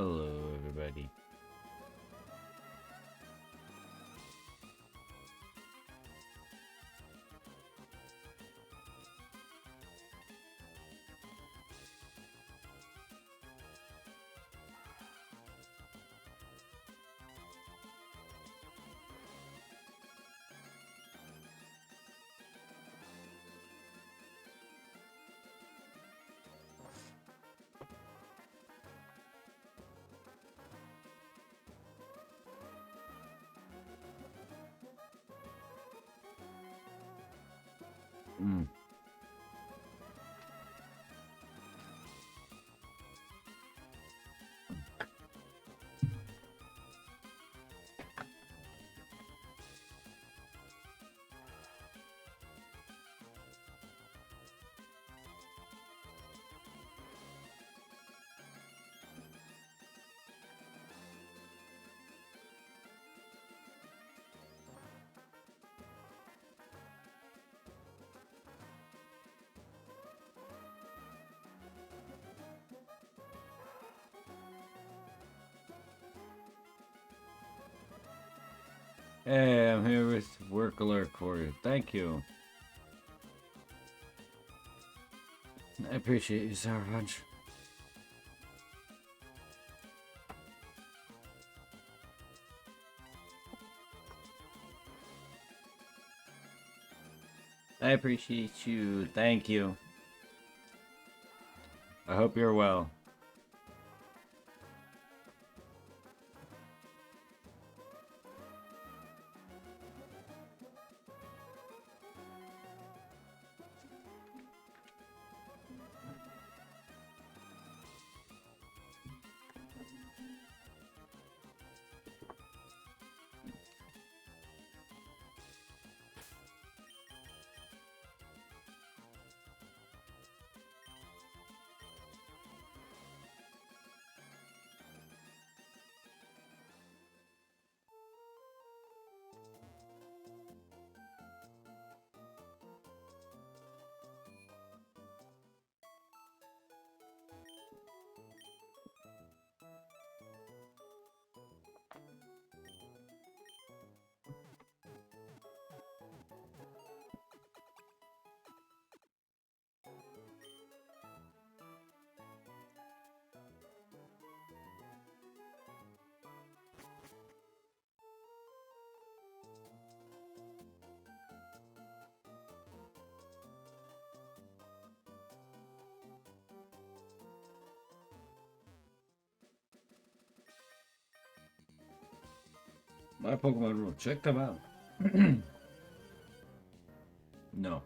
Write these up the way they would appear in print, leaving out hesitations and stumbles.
Hello, everybody. Mm. Hey, I'm here with work alert for you. Thank you. I appreciate you, Sour Punch. I appreciate you. Thank you. I hope you're well. My Pokemon rule. Check them out. No.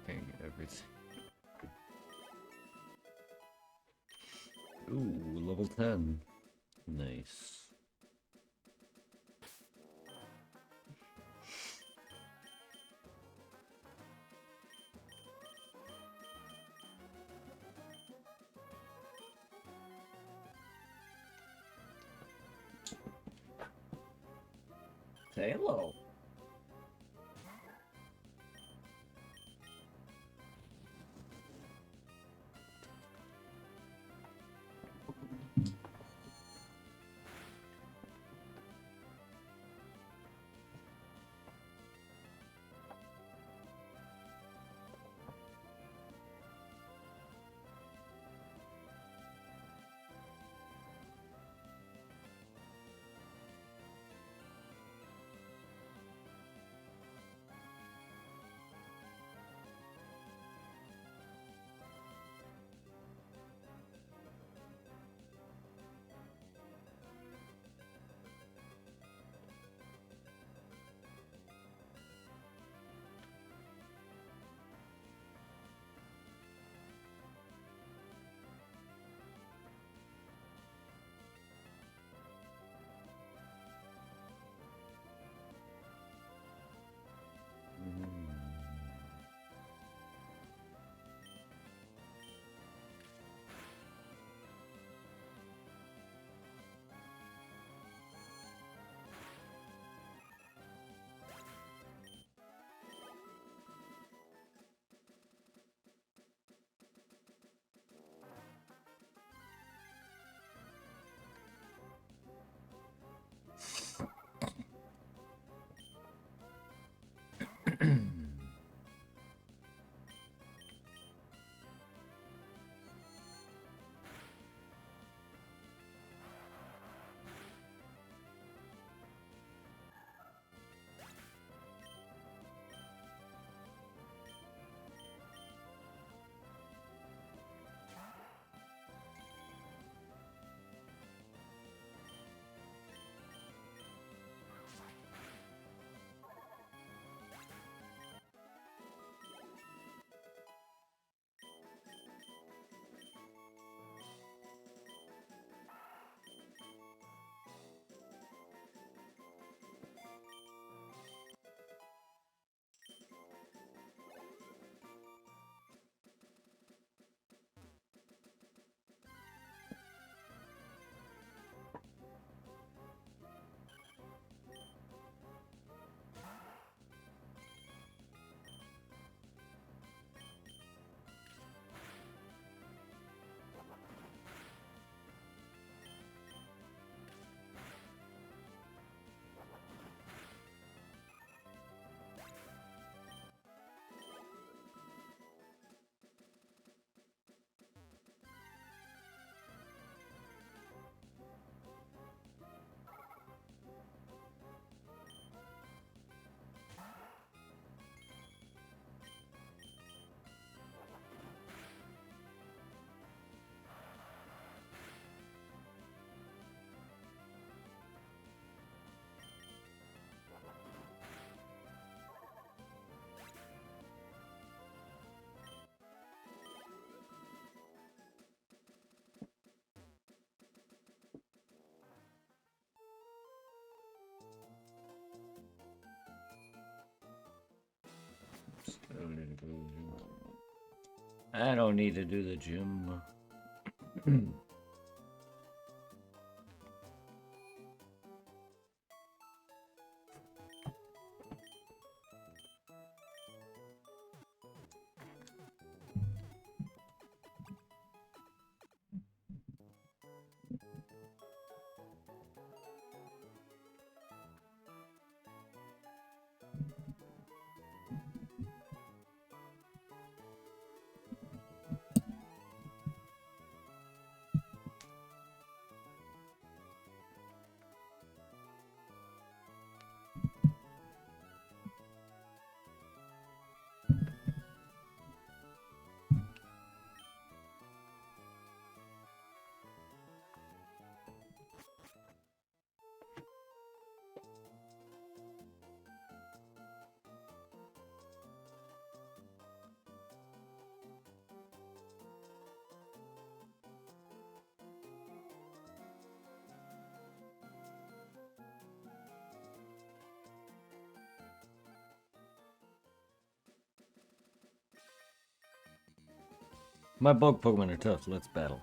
can't get everything. Ooh, level 10. Nice. Say hello. I don't need to do the gym. My bug Pokemon are tough. Let's battle.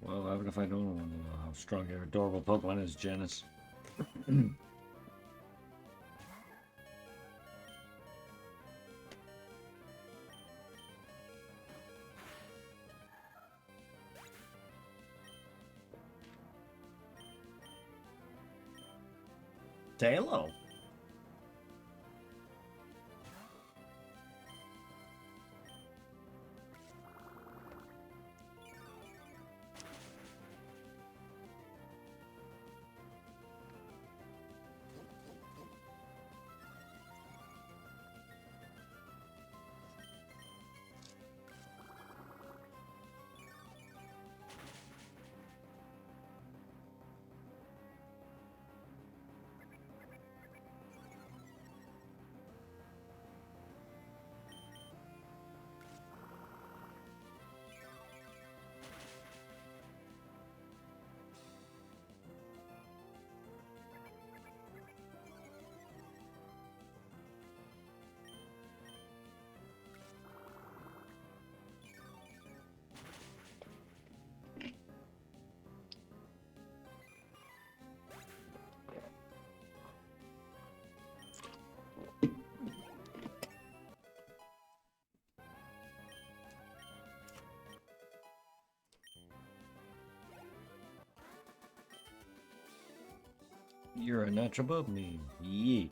Well, even if I don't know how strong your adorable Pokemon is, Janice. Talo. You're a notch above me. Yeet.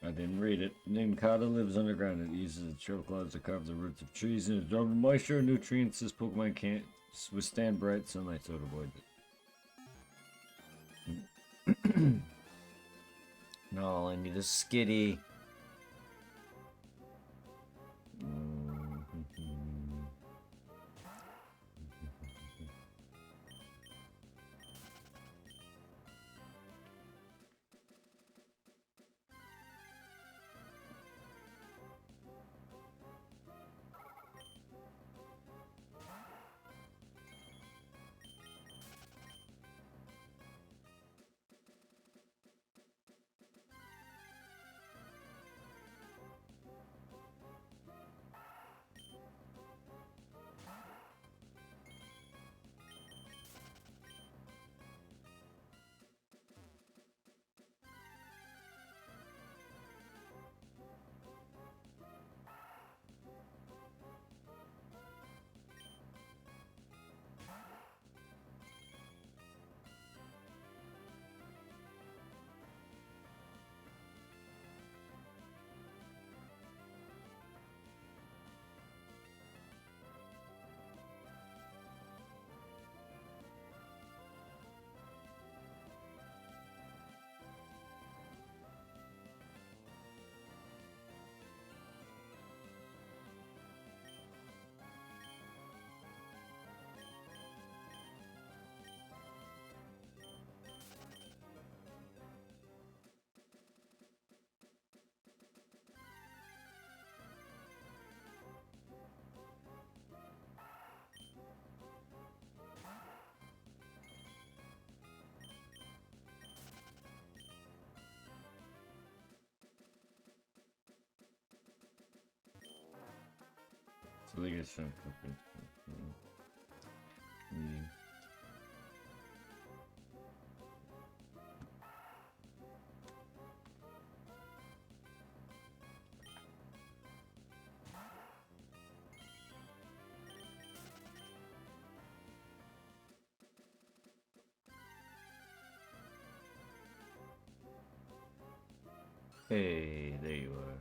I didn't read it. Ninkata lives underground. It uses its shrill claws to carve the roots of trees and absorb moisture and nutrients this Pokemon can't withstand bright sunlight, so it avoids it. No, I need a skitty. So they get some cookies. Hey, there you are.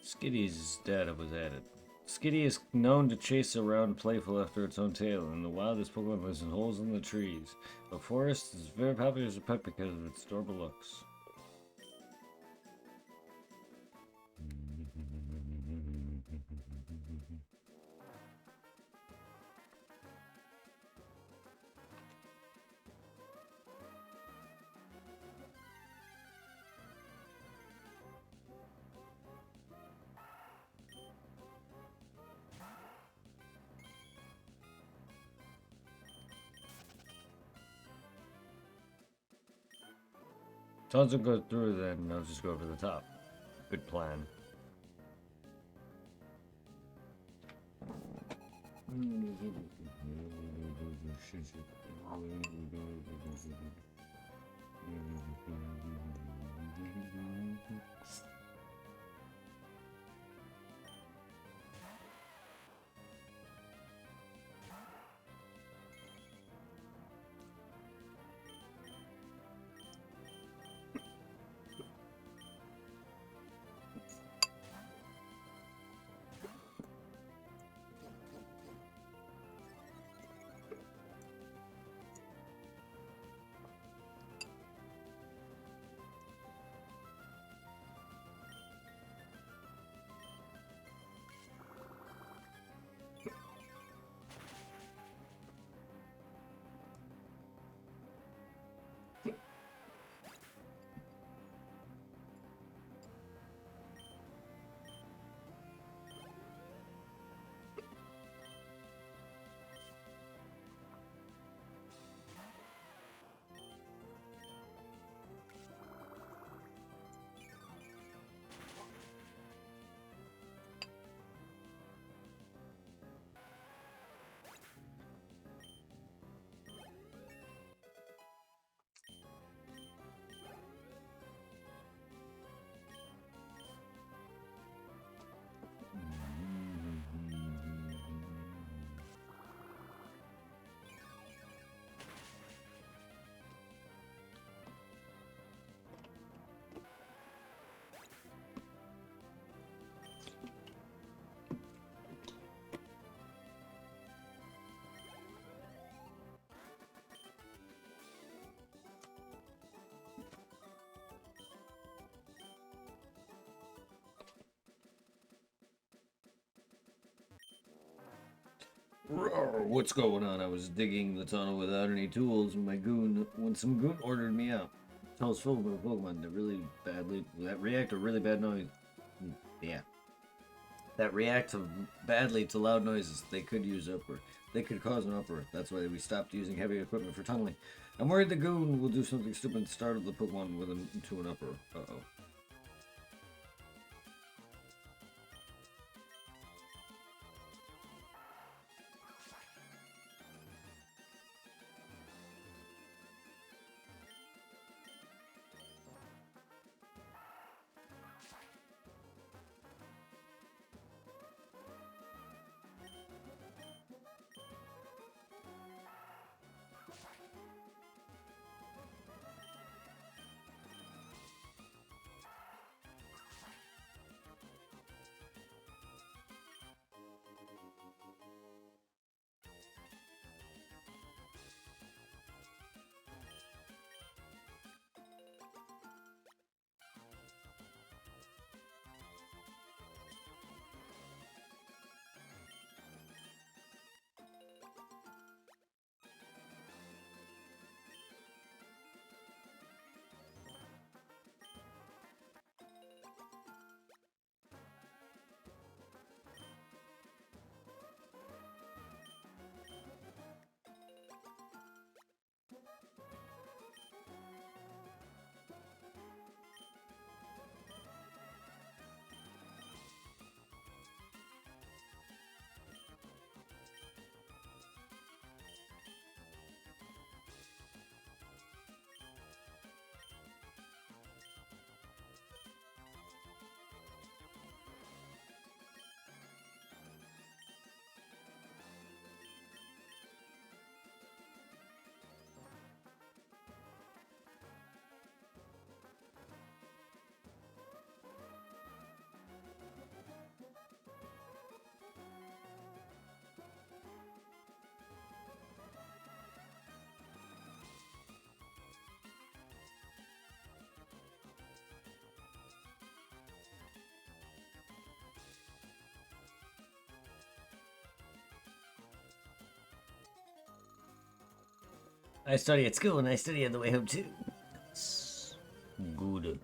Skitty's data was added. Skitty is known to chase around playful after its own tail. In the wild, this Pokemon lives in holes in the trees. The forest is very popular as a pet because of its adorable looks. Tons will go through, then I'll just go over the top. Good plan. Roar, what's going on? I was digging the tunnel without any tools when some goon ordered me out. The tunnel's filled with Pokemon that react to really bad noise. Yeah. That react badly to loud noises. They could cause an uproar. That's why we stopped using heavy equipment for tunneling. I'm worried the goon will do something stupid and startle the Pokemon with him to an uproar. Uh-oh. I study at school and I study on the way home too. Good.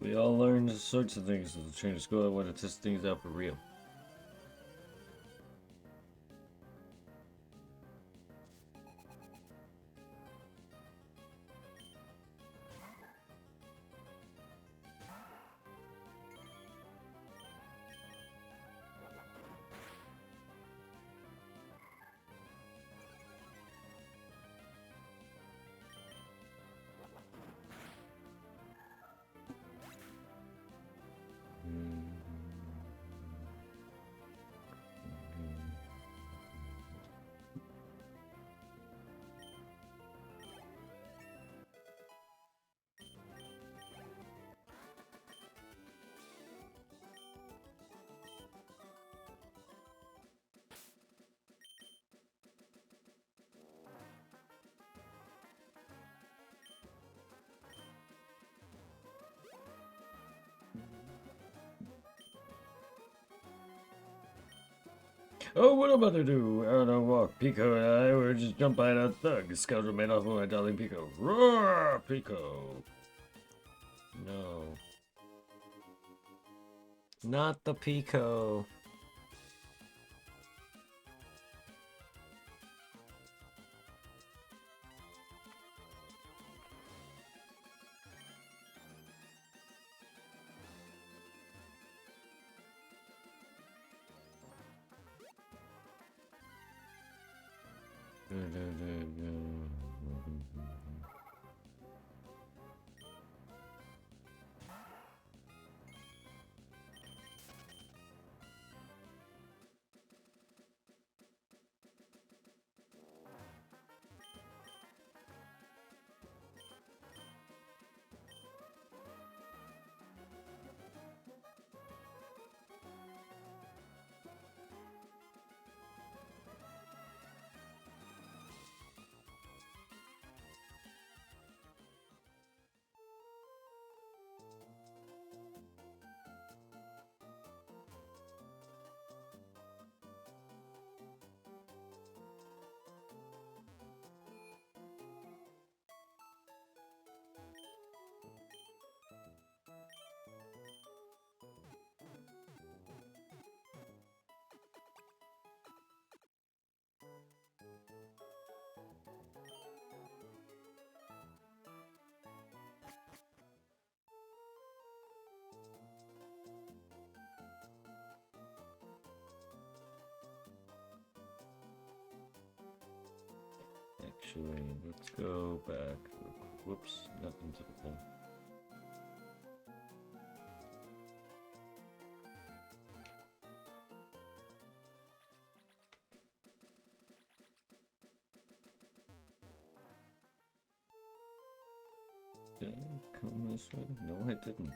We all learned sorts of things at the training school. I want to test things out for real. Oh, what am I to do? Out on a walk. Pico and I were just jumped by a thug. A scoundrel made off with my darling Pico. Roar, Pico. No. Not the Pico. Actually, let's go back. Whoops, nothing to the phone. Did I come this way? No, I didn't.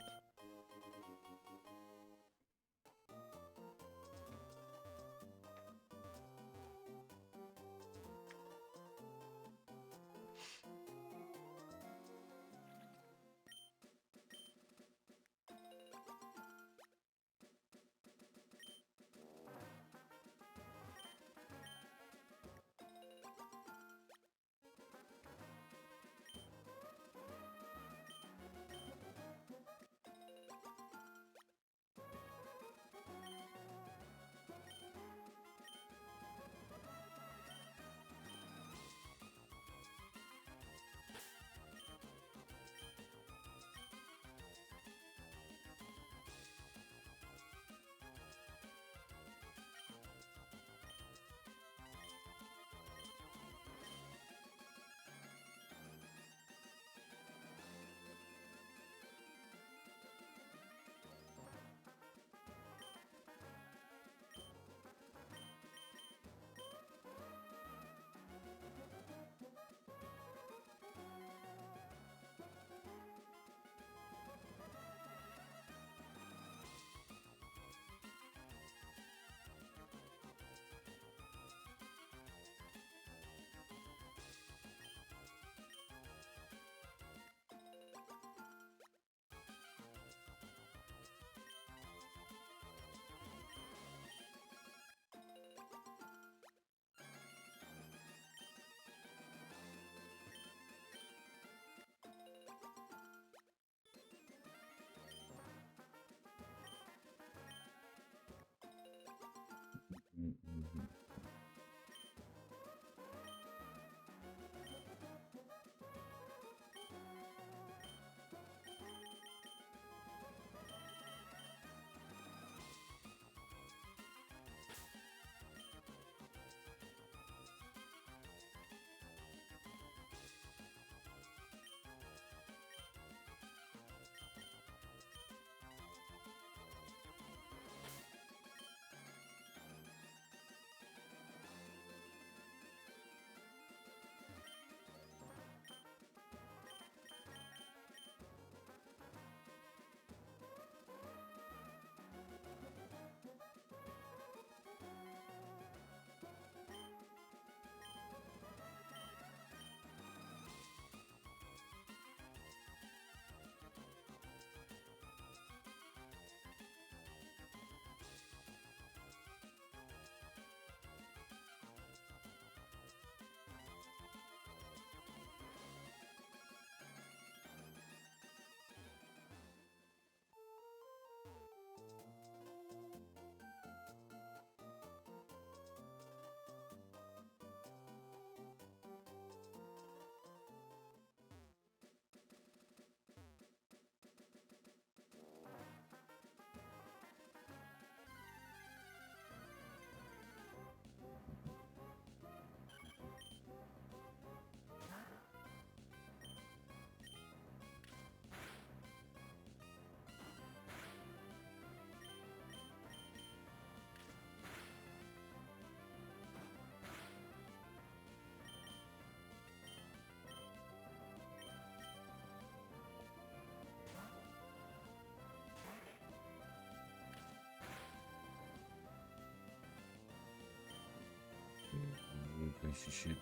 piece of shit.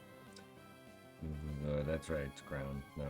That's right, it's crown, not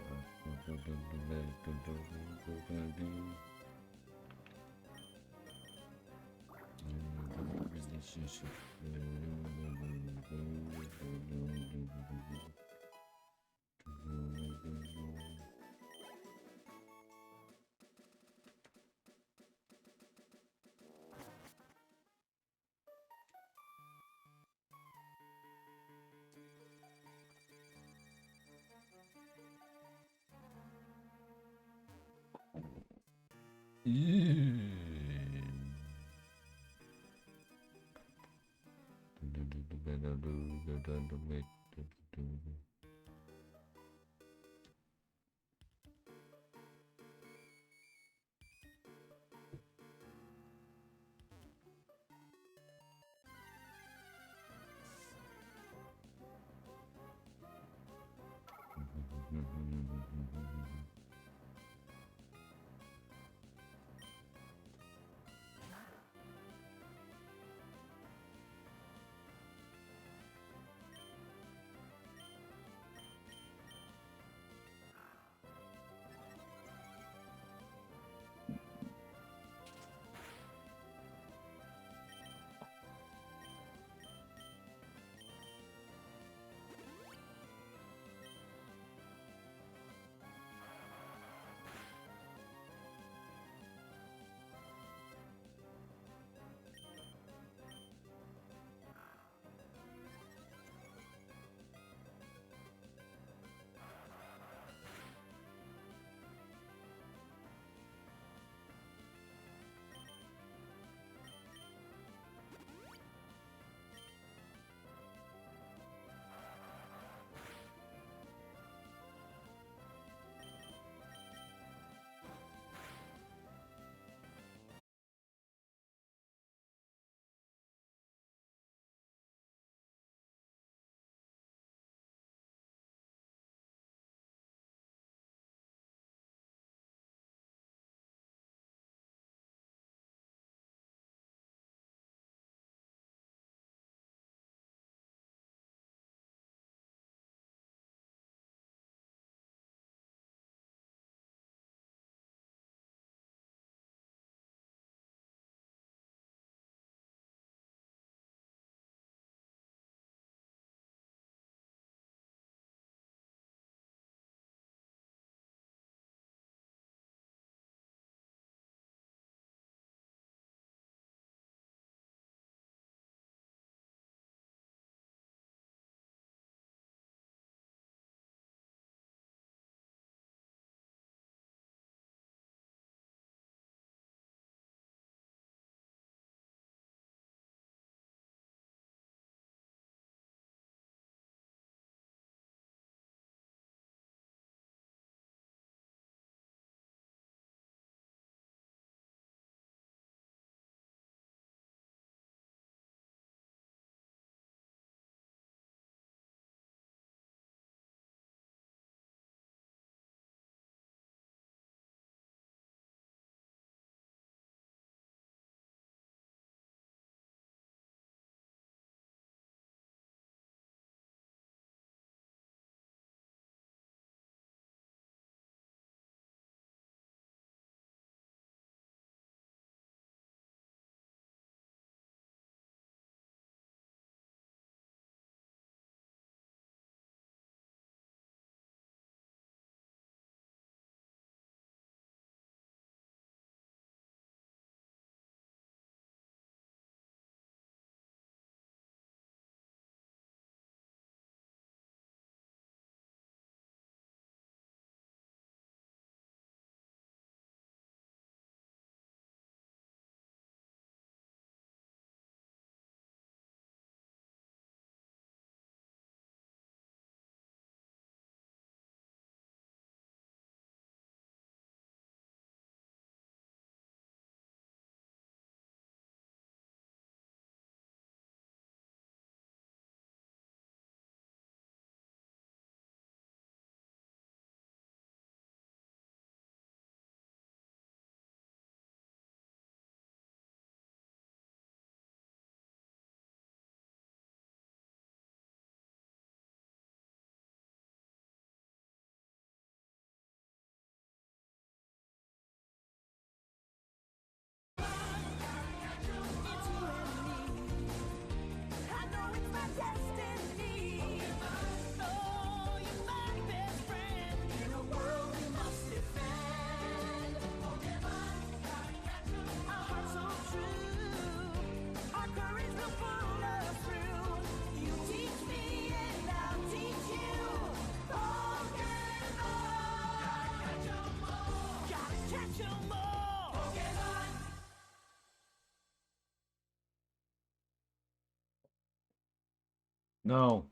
No.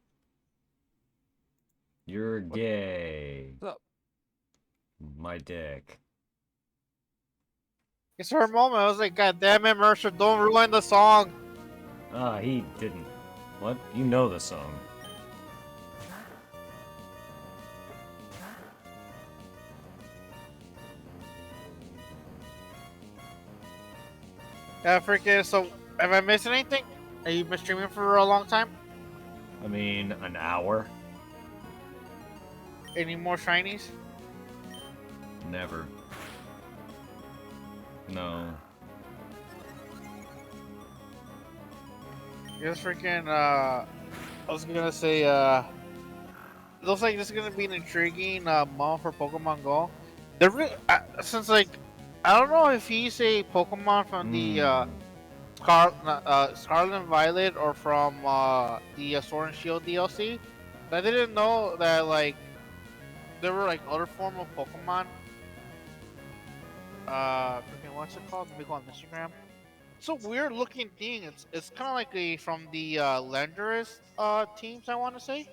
You're gay. What's up? My dick. It's her moment. I was like, God damn it, Mercer, don't ruin the song. Ah, he didn't. What? You know the song. Yeah, freaking. So, have I missed anything? Have you been streaming for a long time? I mean, an hour? Any more shinies? Never. No. Just freaking. I was gonna say. Looks like this is gonna be an intriguing month for Pokemon Go. Since like, I don't know if he's a Pokemon from the Scarlet and Violet or from the Sword and Shield DLC. I didn't know that like there were like other form of Pokemon. Freaking what's it called? Let me go on Instagram. It's a weird looking thing. It's kind of like a from the Landorus teams. I want to say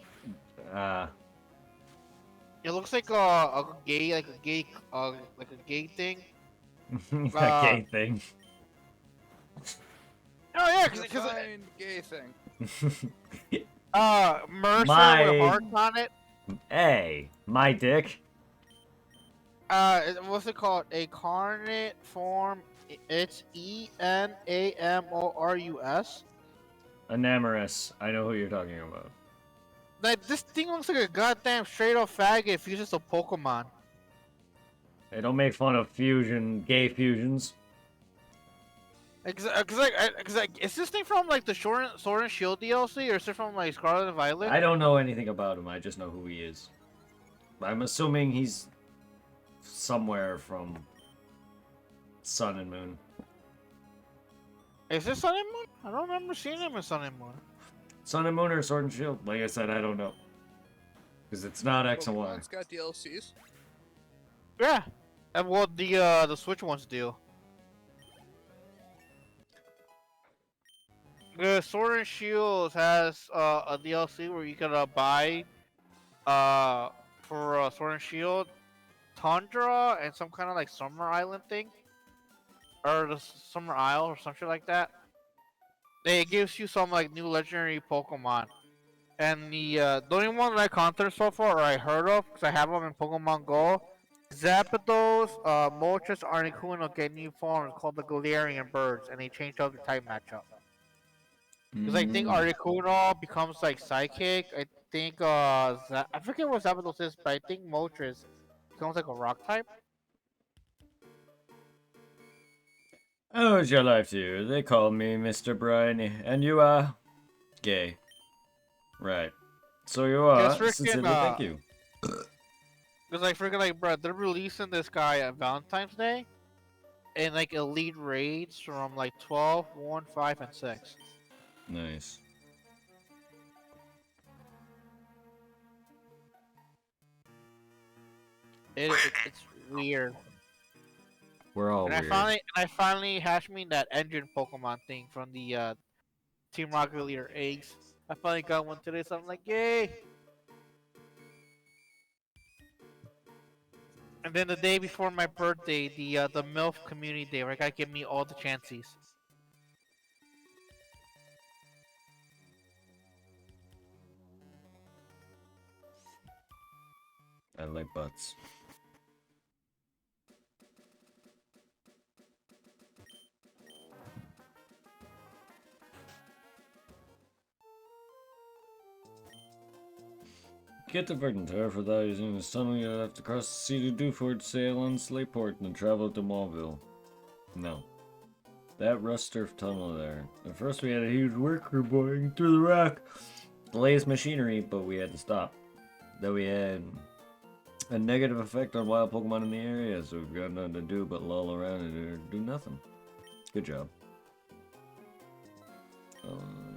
Uh, it looks like a gay like a gay thing. a gay thing. Oh yeah, Define gay thing. Mercer My- with hearts on it. Hey, my dick. What's it called? A carnate form. It's Enamorus. Enamorous. I know who you're talking about. Like this thing looks like a goddamn straight up faggot if you just a Pokemon. Hey, don't make fun of gay fusions. Cause like, is this thing from like the Sword and Shield DLC or is it from like Scarlet and Violet? I don't know anything about him, I just know who he is. I'm assuming he's somewhere from Sun and Moon. Is this Sun and Moon? I don't remember seeing him in Sun and Moon. Sun and Moon or Sword and Shield? Like I said, I don't know. Because it's not X and Y. Pokemon's got DLCs. Yeah, and what the Switch ones do. The Sword and Shield has a DLC where you can buy for Sword and Shield Tundra and some kind of like Summer Island thing, or the Summer Isle or something like that. It gives you some like new legendary Pokemon, and the only one that I counted so far or I heard of because I have them in Pokemon Go. Zapdos, Moltres, Articuno get new forms called the Galarian Birds, and they change up the type matchup. Because I think Articuno becomes like Psychic. I think I forget what Zapdos is, but I think Moltres becomes like a Rock type. How is your life, dear? They call me Mr. Briny, and you are gay. Right. So you are. Yes, freaking, Sincerely, thank you. Because like freaking like, bro, they're releasing this guy on Valentine's Day, and like elite raids from like 12, 1, 5, and 6. Nice. It's weird. We're all And weird. I finally hashed me that engine Pokemon thing from the Team Rocket Leader eggs. I finally got one today, so I'm like, yay! And then the day before my birthday, the MILF Community Day, where I gotta give me all the chances. I like butts. Get to Verdant for that using this tunnel, you'll have to cross the sea to Dewford, sail on Slayport, and travel to Mauville. No. That rust turf tunnel there. At first we had a huge worker boring through the rock. The latest machinery, but we had to stop. Then we had a negative effect on wild Pokemon in the area, so we've got nothing to do but loll around and do nothing. Good job.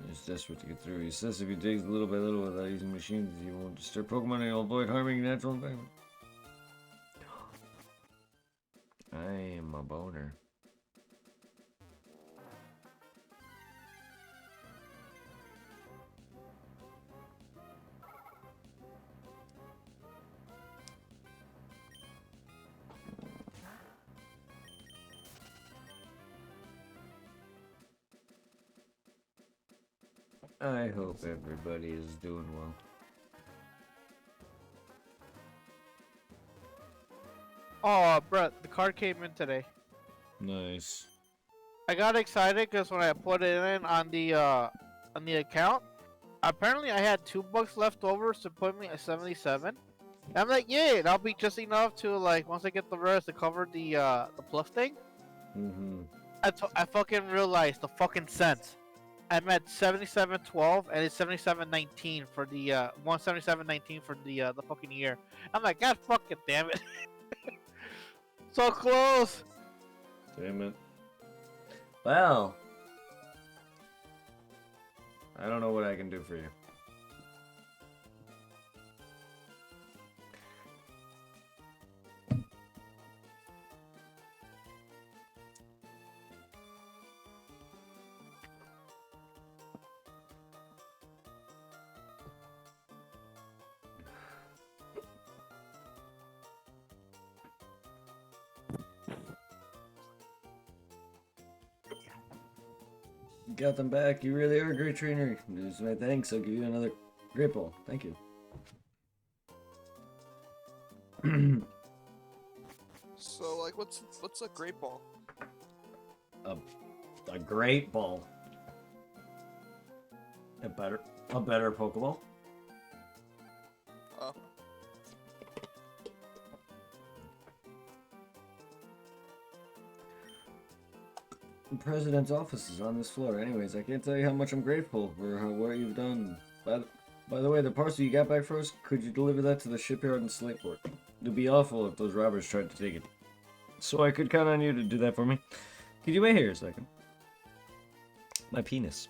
He's desperate to get through. He says if he digs little by little without using machines, he won't disturb Pokemon and he'll avoid harming natural environment. I am a boner. I hope everybody is doing well. Oh, Brett, the card came in today. Nice. I got excited because when I put it in on the account, apparently I had $2 left over to put me at 77. And I'm like, yeah, that'll be just enough to like once I get the rest to cover the plus thing. Mm-hmm. I fucking realized the fucking cents. I'm at 77.12 and it's 77.19 for the 177.19 for the fucking year. I'm like, God fucking damn it. So close. Damn it. Well, I don't know what I can do for you. Got them back. You really are a great trainer. Here's my thanks. I'll give you another great ball. Thank you. So, like, what's a great ball? A great ball. A better Pokeball. Oh. The president's office is on this floor. Anyways, I can't tell you how much I'm grateful for what you've done. By the way, the parcel you got back for us, could you deliver that to the shipyard in Slateport? It'd be awful if those robbers tried to take it. So I could count on you to do that for me. Could you wait here a second? My penis.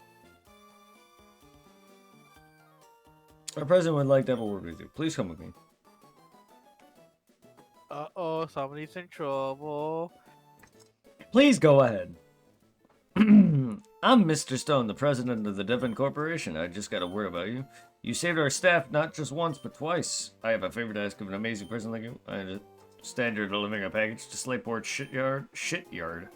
Our president would like to have a word with you. Please come with me. Uh-oh, somebody's in trouble. Please go ahead. I'm Mr. Stone, the president of the Devon Corporation. I just got a word about you. You saved our staff not just once, but twice. I have a favor to ask of an amazing person like you. I understand you're delivering a package to Slateport Shipyard.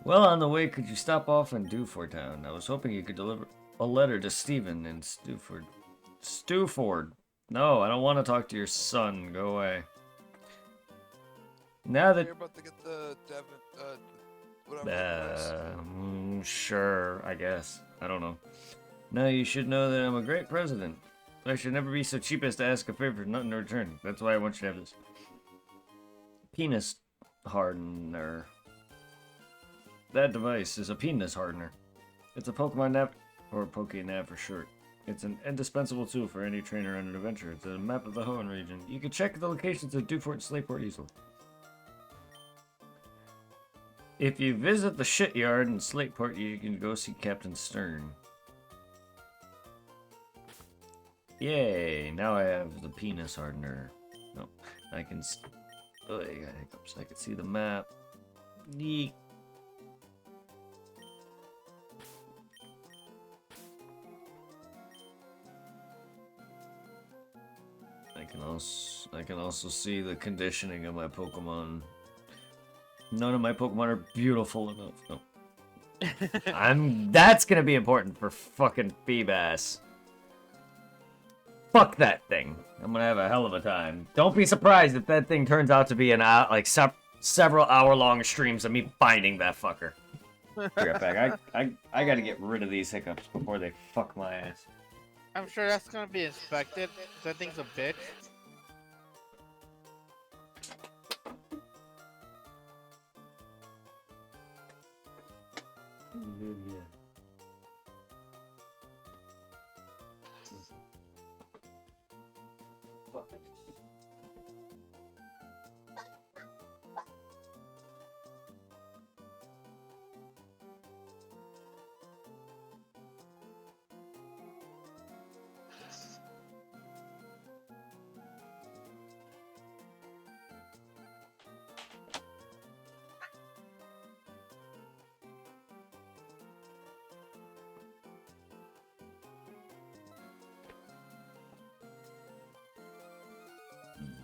Well, on the way, could you stop off in Dewford? I was hoping you could deliver a letter to Stephen in Stewford. Stewford. No, I don't want to talk to your son. Go away. Now that... You're about to get the Devon, whatever. Sure, I guess. I don't know. Now you should know that I'm a great president. I should never be so cheap as to ask a favor for nothing in return. That's why I want you to have this. Penis hardener. That device is a penis hardener. It's a Pokemon nav, or PokeNav for short. It's an indispensable tool for any trainer on an adventure. It's a map of the Hoenn region. You can check the locations of Dewfort and Slateport easily. If you visit the shipyard in Slateport, you can go see Captain Stern. Yay! Now I have the penis hardener. No, I can. Oh, I got hiccups. I can see the map. Neat. I can also see the conditioning of my Pokemon. None of my Pokemon are beautiful enough. No. That's gonna be important for fucking Feebas. Fuck that thing. I'm gonna have a hell of a time. Don't be surprised if that thing turns out to be an several hour-long streams of me finding that fucker. Be right back. I gotta get rid of these hiccups before they fuck my ass. I'm sure that's gonna be inspected. That thing's a bitch. Yeah.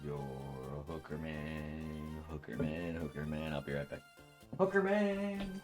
You're a hooker man, hooker man, hooker man. I'll be right back. Hooker man.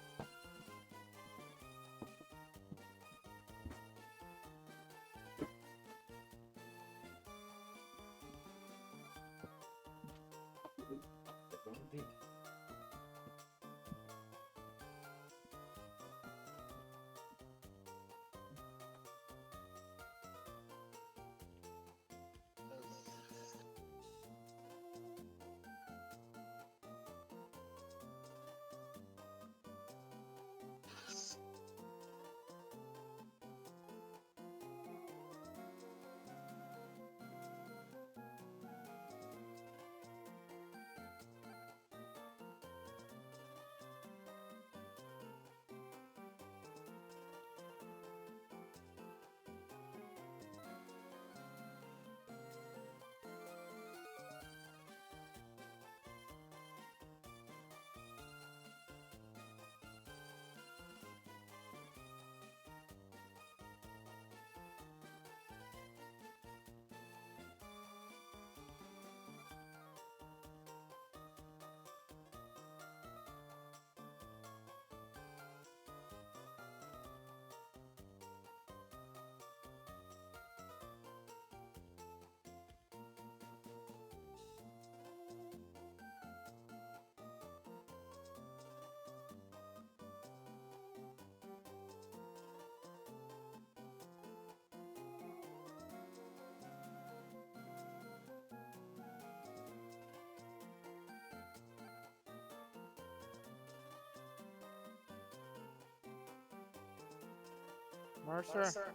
Mercer,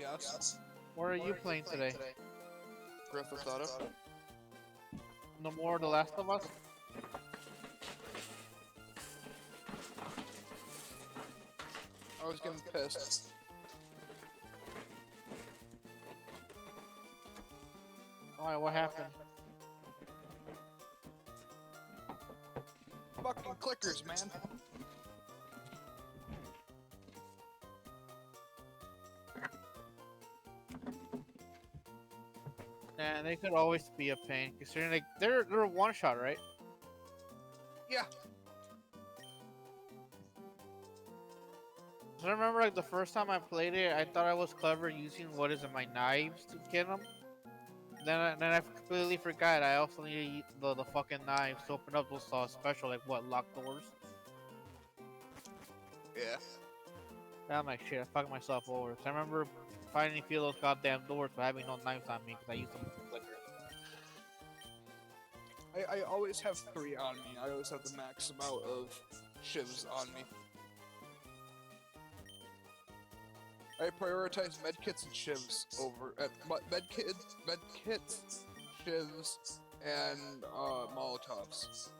Yes. what are you playing today? Grand Theft Auto. No more The Last of Us? I was getting pissed. Why, what happened? Fucking clickers, man. Nah, they could always be a pain, considering like they're a one shot, right? Yeah. So I remember like the first time I played it, I thought I was clever using what is it, my knives to get them. Then I completely forgot I also need the fucking knives to open up those special like what locked doors. Yeah. I'm like shit, I fucked myself over. So I remember finding a few of those goddamn doors but having no knives on me because I used them with the clicker. I always have 3 on me. I always have the max amount of shivs on me. I prioritize medkits and shivs over medkits, shivs, and molotovs.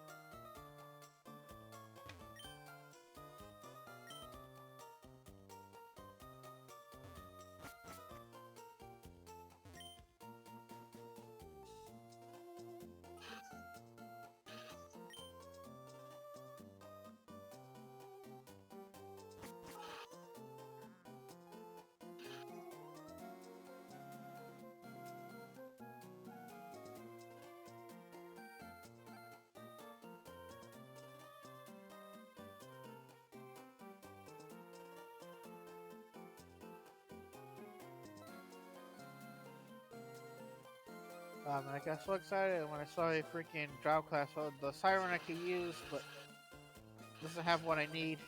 I got so excited when I saw a freaking job class, the siren I could use, but doesn't have what I need.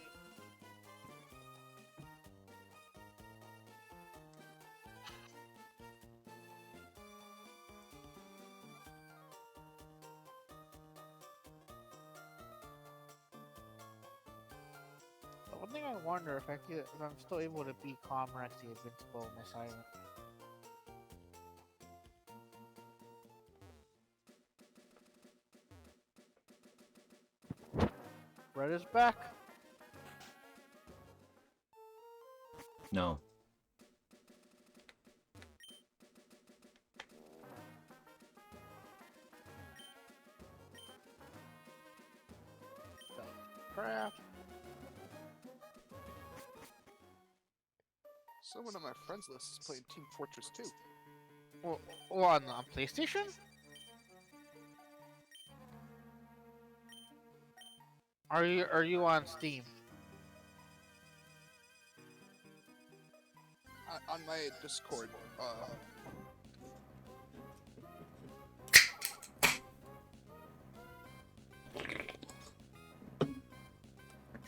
The one thing I wonder if I'm still able to beat Comrax the Invincible with my siren. Red is back. No. Crap. Someone on my friends list is playing Team Fortress 2. Well, on PlayStation? Are you on Steam? On my Discord,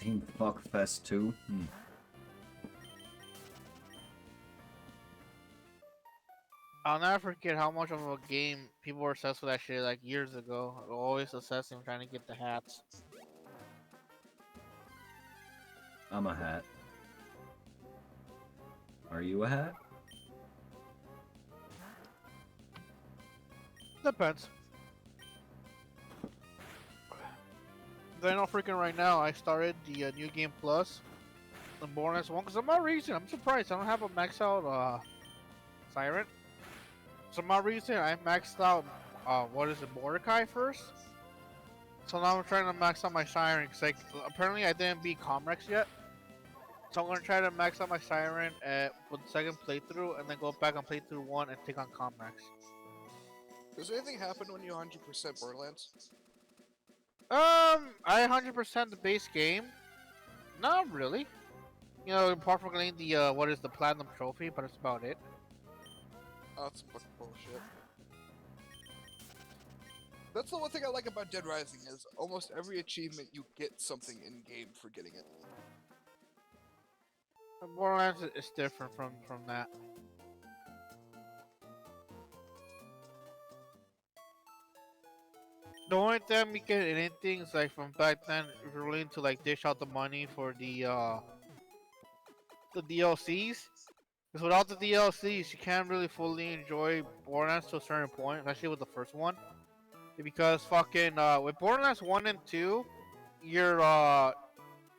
Team Fuckfest 2? I'll never forget how much of a game people were obsessed with that shit like years ago. Always obsessing trying to get the hats. I'm a hat. Are you a hat? Depends. I know freaking right now I started the New Game Plus, the bonus one, because for some reason I'm surprised I don't have a max out Siren. For some reason I maxed out what is it, Mordecai first. So now I'm trying to max out my Siren because like apparently I didn't beat Comrex yet. So I'm gonna try to max out my Siren with the second playthrough and then go back and play through 1 and take on Comrex. does anything happen when you 100% Borderlands? I 100% the base game. Not really. You know, apart from getting the what is the platinum trophy, but that's about it. Oh, that's fucking bullshit. That's the one thing I like about Dead Rising is almost every achievement you get something in game for getting it. Borderlands is different from that. The only time we get anything is like from back then, if you're willing to like dish out the money for the the DLCs. Because without the DLCs, you can't really fully enjoy Borderlands to a certain point, especially with the first one. Because fucking with Borderlands 1 and 2, you're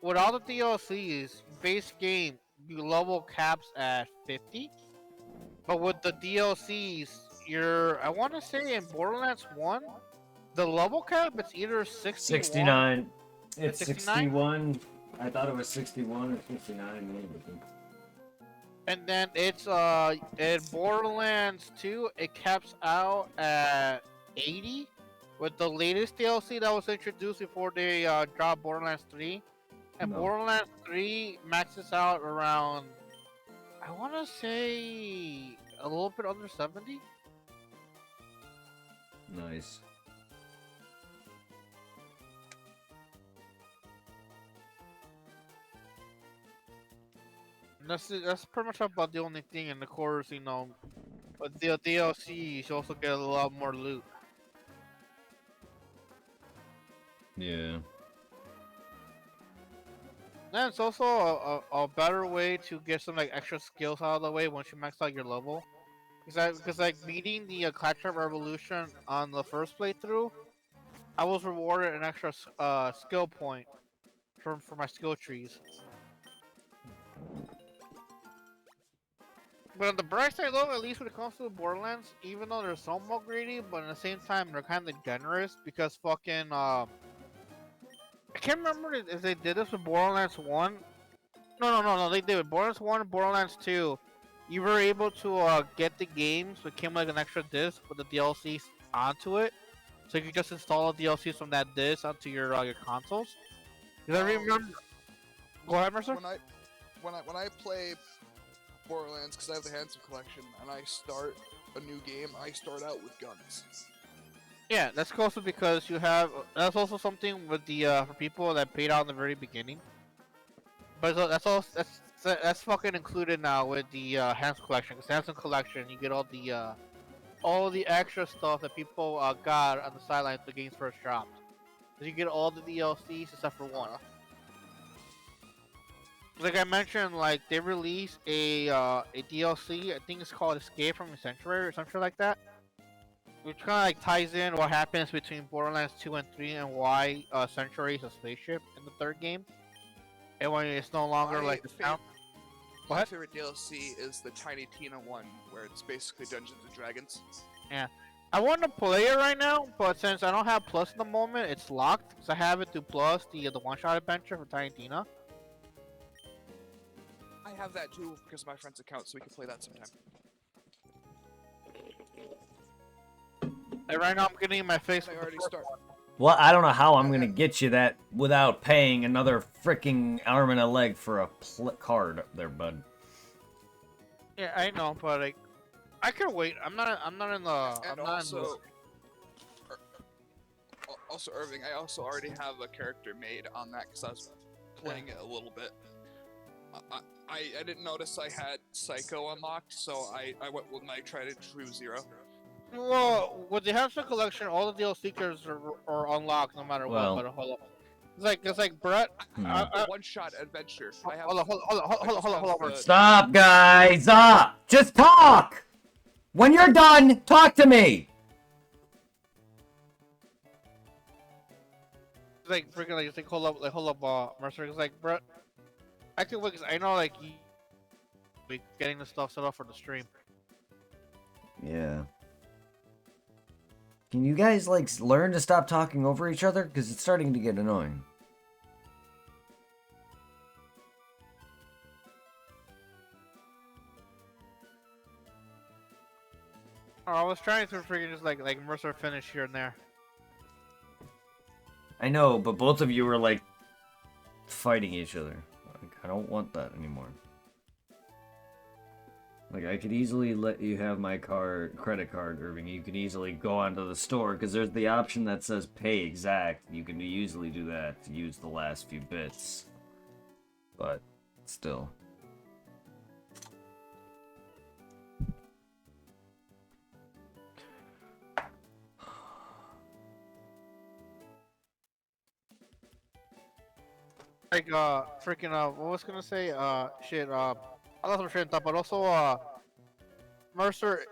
without the DLCs, base game you level caps at 50. But with the DLCs, I want to say in Borderlands 1, the level cap it's either 61 69. It's 69? 61. I thought it was 61 or 69. and then it's in Borderlands 2 it caps out at 80 with the latest DLC that was introduced before they dropped Borderlands 3. And No. Borderlands 3 maxes out around, I want to say, a little bit under 70. Nice. And that's pretty much about the only thing. And of course, you know, with the DLC, you also get a lot more loot. Yeah. And it's also a better way to get some like extra skills out of the way once you max out your level. Because like beating the Clash Revolution on the first playthrough, I was rewarded an extra skill point for my skill trees. But on the bright side though, at least when it comes to Borderlands, even though they're somewhat greedy, but at the same time they're kind of generous because fucking I can't remember if they did this with Borderlands 1. No, they did with Borderlands 1 and Borderlands 2. You were able to get the games, so it came like an extra disc with the DLCs onto it. So you could just install the DLCs from that disc onto your consoles. Because I remember. Go ahead, Mercer. When I play Borderlands, because I have the Handsome Collection, and I start a new game, I start out with guns. Yeah, that's also because you have. That's also something with the for people that paid out in the very beginning. But that's also that's fucking included now with the Handsome Collection. Because Handsome Collection, you get all the extra stuff that people got on the sidelines the games first dropped. So you get all the DLCs except for one. Like I mentioned, like they released a DLC. I think it's called Escape from the Sanctuary or something like that, which kind of like ties in what happens between Borderlands 2 and 3 and why Sanctuary is a spaceship in the third game, and when it's no longer like the sound. My favorite DLC is the Tiny Tina one, where it's basically Dungeons and Dragons. Yeah, I want to play it right now, but since I don't have Plus at the moment, it's locked. Because I have it through Plus, the one-shot adventure for Tiny Tina. I have that too because of my friend's account, so we can play that sometime. And right now, I'm getting my face. I already start. Well, I don't know how I'm gonna get you that without paying another freaking arm and a leg for a card there, bud. Yeah, I know, but like, I can wait. I'm not in the. And also, Irving, I also already have a character made on that because I was playing it a little bit. I didn't notice I had Psycho unlocked, so I went with my tried and true Zero. Well, with the Hamster Collection, all the DLC characters are unlocked no matter what. But hold up, it's like Brett. One-shot adventure. Hold on. Stop, guys! Stop! Just talk! When you're done, talk to me! It's like freaking like hold up, Mercer. It's like Brett. I can wait because I know like you be getting the stuff set up for the stream. Yeah. Can you guys like learn to stop talking over each other? Because it's starting to get annoying. Oh, I was trying to freaking just like Mercer finish here and there. I know, but both of you were like fighting each other. Like, I don't want that anymore. Like, I could easily let you have my credit card, Irving. You could easily go onto the store, because there's the option that says pay exact. You can easily do that to use the last few bits. But, still. like freaking what was I gonna say shit I lost my train of thought, but also Mercer,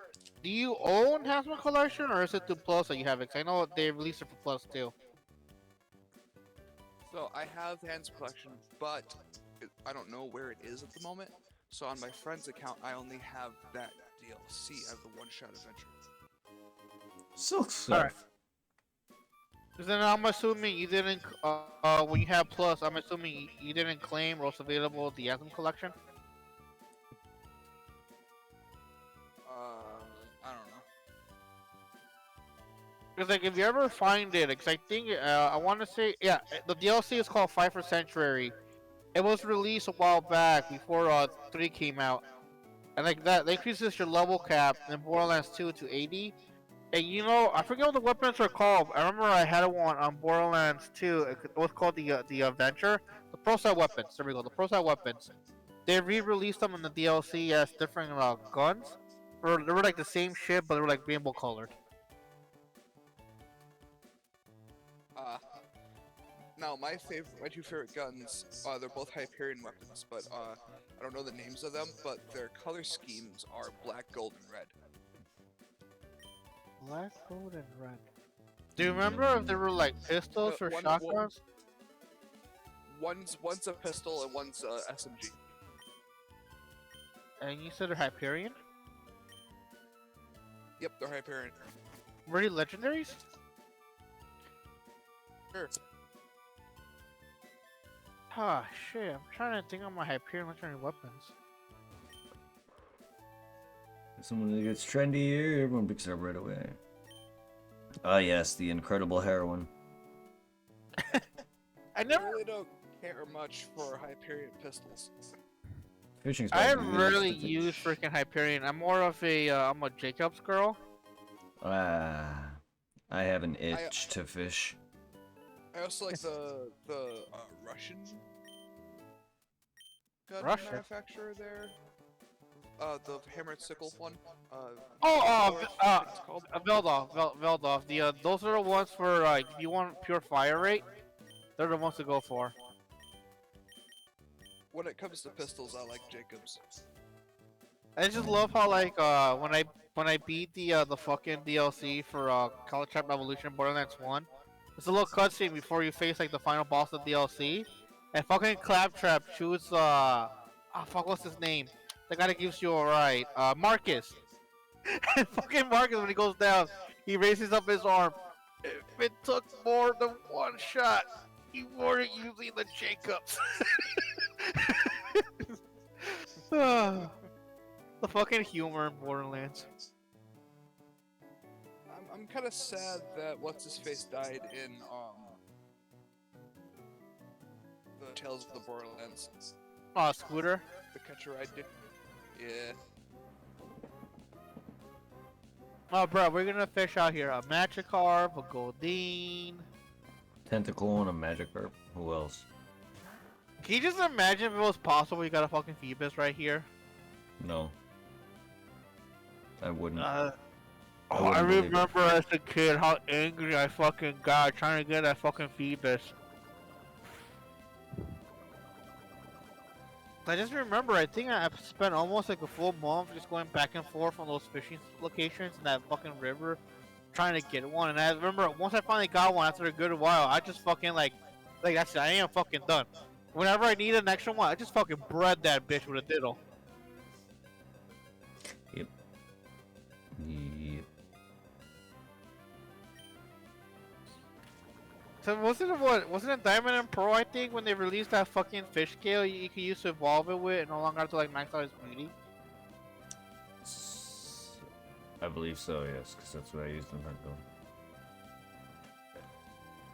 do you own Hasbro Collection or is it through Plus that you have it? 'Cause I know they released it for Plus too. So I have Hands Collection, but I don't know where it is at the moment. So on my friend's account, I only have that DLC. I have the one-shot adventure. Silk Alright. stuff. Cause then I'm assuming you didn't when you have Plus, I'm assuming you didn't claim or was available the Anthem Collection. I don't know. Because like if you ever find it, because I think I want to say yeah, the DLC is called Fight for Sanctuary. It was released a while back before 3 came out, and like that increases your level cap in Borderlands 2 to 80. And you know, I forget what the weapons are called. I remember I had one on Borderlands 2. It was called the Adventure. The Pro Side weapons. There we go. The Pro Side weapons. They re-released them in the DLC as different guns. Or they were like the same shit, but they were like rainbow colored. Now my two favorite guns, they're both Hyperion weapons, but I don't know the names of them, but their color schemes are black, gold, and red. Black, gold, and red. Do you remember if there were like pistols or One- shotguns? One's a pistol and one's a SMG. And you said they're Hyperion? Yep, they're Hyperion. Were they legendaries? Sure. Ah, shit. I'm trying to think of my Hyperion legendary weapons. Someone that gets trendy here, everyone picks it up right away. Ah, yes, the incredible heroine. I I never. really don't care much for Hyperion pistols. Fishing I spot. rarely use freaking Hyperion. I'm more of a I'm a Jacobs girl. Ah, I have an itch to fish. I also like the Russian gun Russian? manufacturer there. The hammered sickle one. Oh, it's called. Veldov. The those are the ones for like if you want pure fire rate. They're the ones to go for. When it comes to pistols, I like Jacobs. I just love how like when I beat the fucking DLC for College Trap Revolution Borderlands 1, it's a little cutscene before you face like the final boss of DLC, and fucking Claptrap shoots fuck what's his name? The guy that gives you a ride, Marcus. And fucking Marcus when he goes down, he raises up his arm. If it took more than one shot, you weren't using the Jacobs. The fucking humor in Borderlands. I'm kind of sad that what's his face died in the Tales of the Borderlands. Oh, Scooter. The catcher I did. Yeah. Oh, bro, we're gonna fish out here. A Magikarp, a Goldeen. Tentacle and a magic burp. Who else? Can you just imagine if it was possible you got a fucking Phoebus right here? No. I wouldn't. I wouldn't believe it. remember as a kid how angry I fucking got trying to get that fucking Phoebus. I just remember, I think I spent almost like a full month just going back and forth on those fishing locations in that fucking river trying to get one. And I remember once I finally got one after a good while, I just fucking like that's it, I ain't fucking done. Whenever I need an extra one, I just fucking bred that bitch with a diddle. Yep. Yep. So wasn't it Diamond and Pearl, I think, when they released that fucking fish scale you could use to evolve it with and no longer have to like max out its beauty? I believe so, yes, because that's what I used in Hardcore.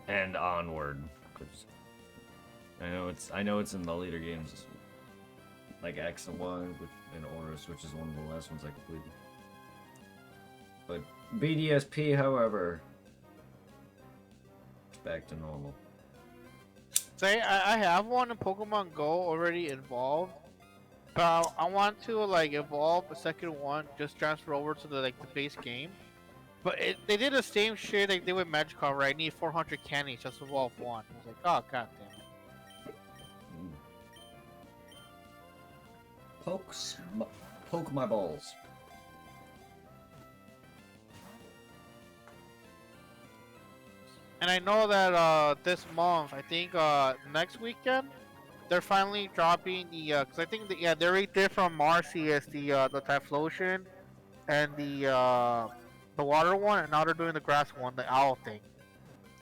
And Onward, because I know it's in the later games, like X and Y and Horus, which is one of the last ones I completed. But BDSP, however, it's back to normal. Say I have one in Pokemon Go already involved, but I want to like evolve a second one, just transfer over to the the base game. But they did the same shit they did with Magikarp, right? I need 400 candies just to evolve one. I was like, oh god damn it. Poke my balls. And I know that this month, I think next weekend, they're finally dropping the cause I think they already did from Marcy as the Typhlosion and the water one, and now they're doing the grass one, the owl thing,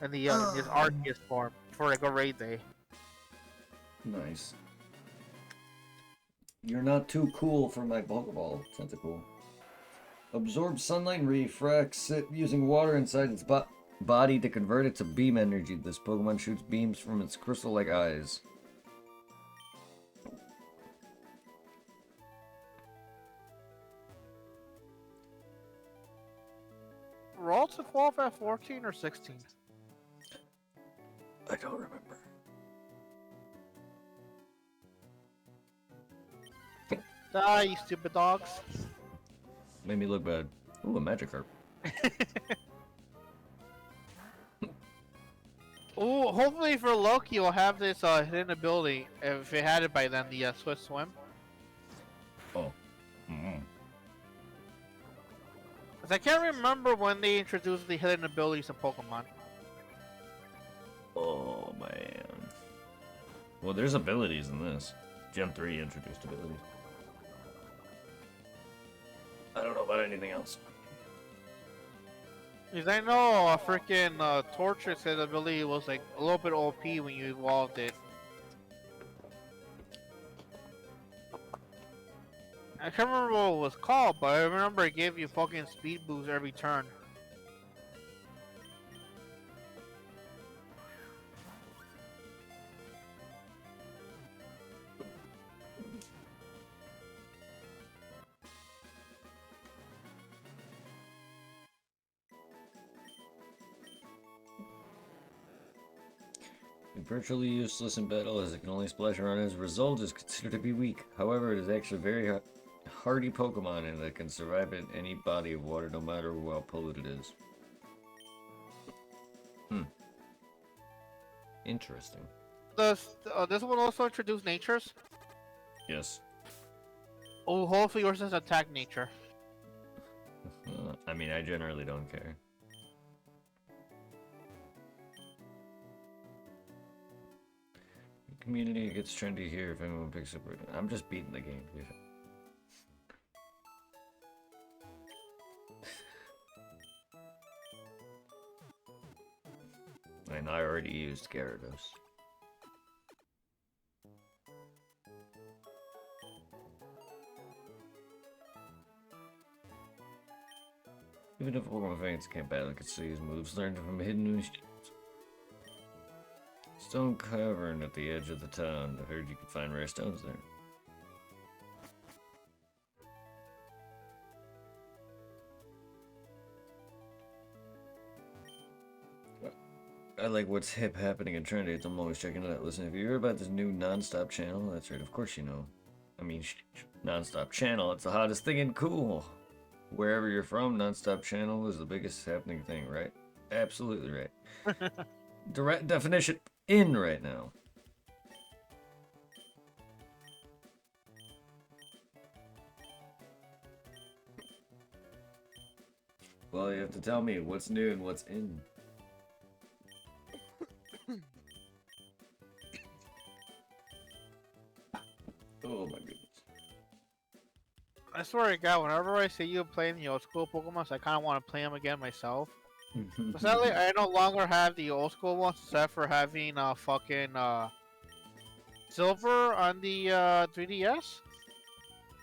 and the in this Arceus form for like a raid day. Nice. You're not too cool for my Pokeball. Sounds cool. Absorbs sunlight and refracts it using water inside its body to convert it to beam energy. This Pokemon shoots beams from its crystal-like eyes. Roll to 12 at 14 or 16? I don't remember. Die, you stupid dogs. Made me look bad. Ooh, a Magikarp. Ooh, hopefully for Loki, you'll have this hidden ability. If it had it by then, the Swift Swim. Oh. Mm-hmm. Cause I can't remember when they introduced the hidden abilities in Pokemon. Oh, man. Well, there's abilities in this. Gen 3 introduced abilities. I don't know about anything else. Cause I know a freaking Torchic his ability was like a little bit OP when you evolved it. I can't remember what it was called, but I remember it gave you fucking speed boost every turn. Virtually useless in battle as it can only splash around. As a result, is considered to be weak. However, it is actually very hardy Pokemon and that can survive in any body of water no matter how well polluted it is. Interesting. Does this one also introduce natures? Yes. Oh, hopefully yours is attack nature. I mean, I generally don't care. Community gets trendy here if anyone picks up. I'm just beating the game, dude. And I already used Gyarados. Even if Pokemon fans can't battle, I could see his moves learned from hidden Stone Cavern at the edge of the town. I heard you could find rare stones there. I like what's hip, happening, and trendy. I'm always checking it out. Listen, if you hear about this new non-stop channel, that's right, of course you know. I mean, non-stop channel, it's the hottest thing in cool. Wherever you're from, non-stop channel is the biggest happening thing, right? Absolutely right. Direct definition in right now. Well, you have to tell me what's new and what's in. Oh my goodness. I swear to God, whenever I see you playing the old school Pokemon, I kind of want to play them again myself. But sadly, I no longer have the old school ones, except for having fucking Silver on the 3DS.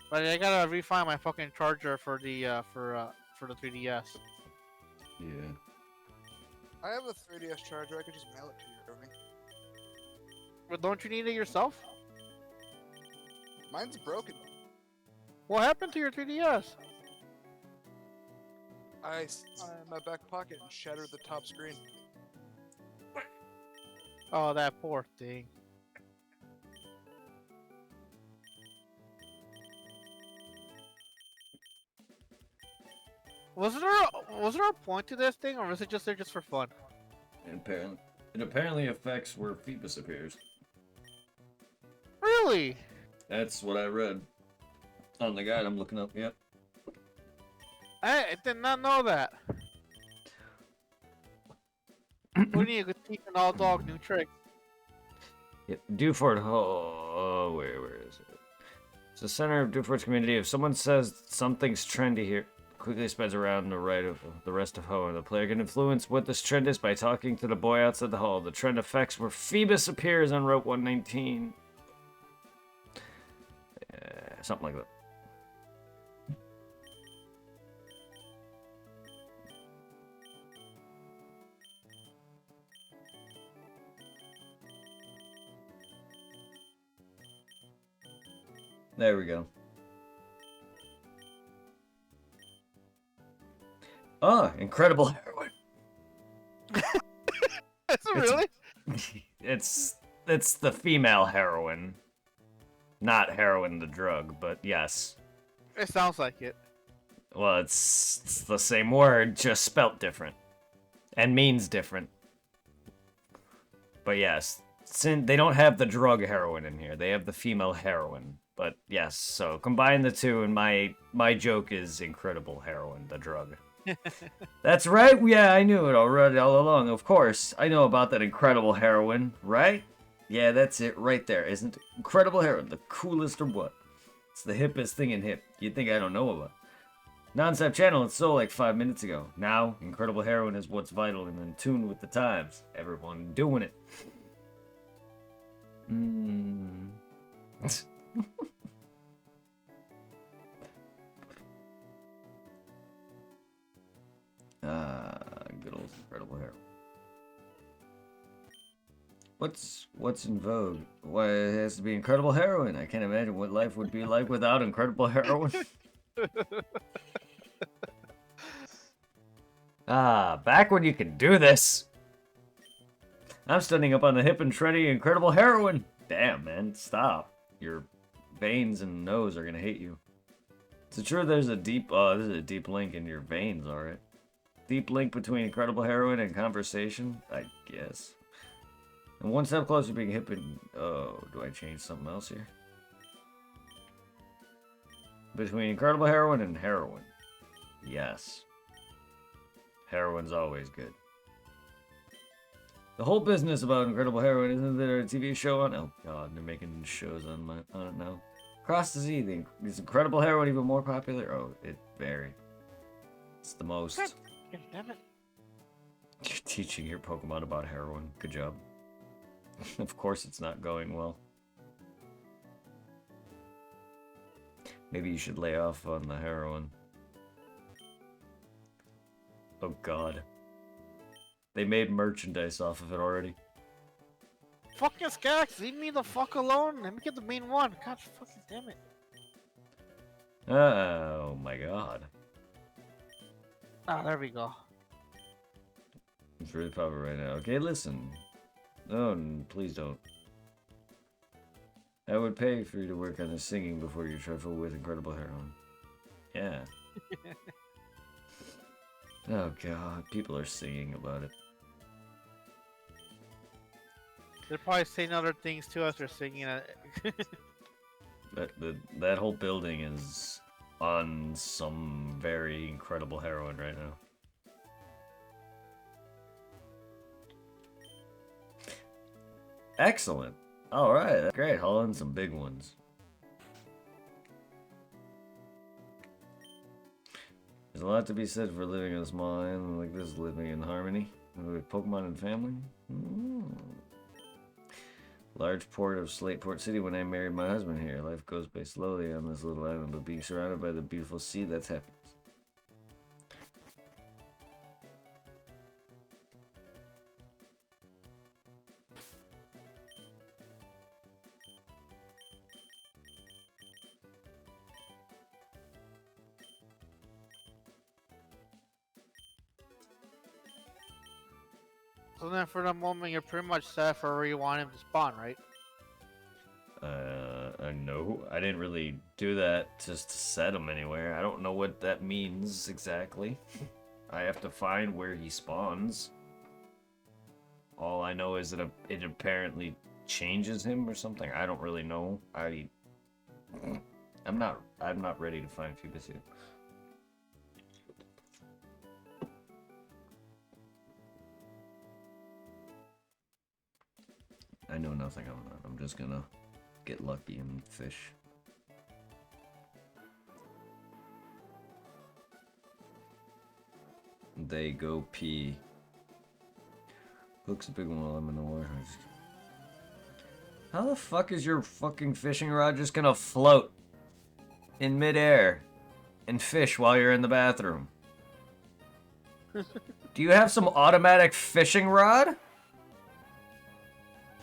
But I gotta refine my fucking charger for the 3DS. Yeah. I have a 3DS charger. I could just mail it to you, Irving. But don't you need it yourself? Mine's broken. What happened to your 3DS? I saw it in my back pocket and shattered the top screen. Oh, that poor thing. Was there a point to this thing, or was it just there just for fun? And it apparently affects where Phoebus appears. Really? That's what I read. On the guide I'm looking up, yep. I did not know that. We need to teach an all dog new trick. Yep. Dewford Hall. Oh, where is it? It's the center of Dewford's community. If someone says something's trendy here, it quickly spreads around the right of the rest of Ho, and the player can influence what this trend is by talking to the boy outside the hall. The trend affects where Phoebus appears on Route 119. Something like that. There we go. Ah, incredible heroin. Is it really? It's the female heroin. Not heroin the drug, but yes. It sounds like it. Well, it's the same word, just spelt different. And means different. But yes, they don't have the drug heroin in here. They have the female heroin. But yes, so combine the two, and my joke is incredible heroin, the drug. That's right. Yeah, I knew it already all along. Of course, I know about that incredible heroin, right? Yeah, that's it right there. Isn't incredible heroin the coolest or what? It's the hippest thing in hip. You'd think I don't know about. Non-stop channel, it's sold like 5 minutes ago. Now, incredible heroin is what's vital and in tune with the times. Everyone doing it. Good old incredible heroin. What's in vogue? Why it has to be incredible heroin? I can't imagine what life would be like without incredible heroin. Back when you could do this. I'm studying up on the hip and trendy incredible heroin. Damn, man, stop. Your veins and nose are gonna hate you. Is it true there's a deep, there's a deep link in your veins, alright. Deep link between incredible heroin and conversation? I guess. And one step closer to being hip and, oh, do I change something else here? Between incredible heroin and heroin. Yes. Heroin's always good. The whole business about incredible heroin, isn't there a TV show on? Oh god, they're making shows on it now. Across the Z, is incredible heroin even more popular? Oh, it varied. It's the most. Damn it. You're teaching your Pokemon about heroin. Good job. Of course it's not going well. Maybe you should lay off on the heroin. Oh god. They made merchandise off of it already. Fucking Skax, leave me the fuck alone. Let me get the main one. God fucking damn it. Oh my god. Ah, there we go. It's really popular right now. Okay, listen. Oh, please don't. I would pay for you to work on the singing before you trifle with incredible heroin. Yeah. Oh god, people are singing about it. They're probably saying other things too as they're singing it. That whole building is on some very incredible heroin right now. Excellent. Alright, that's great. Haul in some big ones. There's a lot to be said for living in a small island like this, living in harmony with Pokemon and family. Large port of Slateport City when I married my husband here. Life goes by slowly on this little island, but being surrounded by the beautiful sea, that's happiness. So then for the moment you're pretty much set for where you want him to spawn, right? No. I didn't really do that just to set him anywhere. I don't know what that means exactly. I have to find where he spawns. All I know is that it apparently changes him or something. I don't really know. I'm not ready to find Phoebus yet. I know nothing on that. I'm just gonna get lucky and fish. They go pee. Hook's a big one while I'm in the water. How the fuck is your fucking fishing rod just gonna float in midair and fish while you're in the bathroom? Do you have some automatic fishing rod?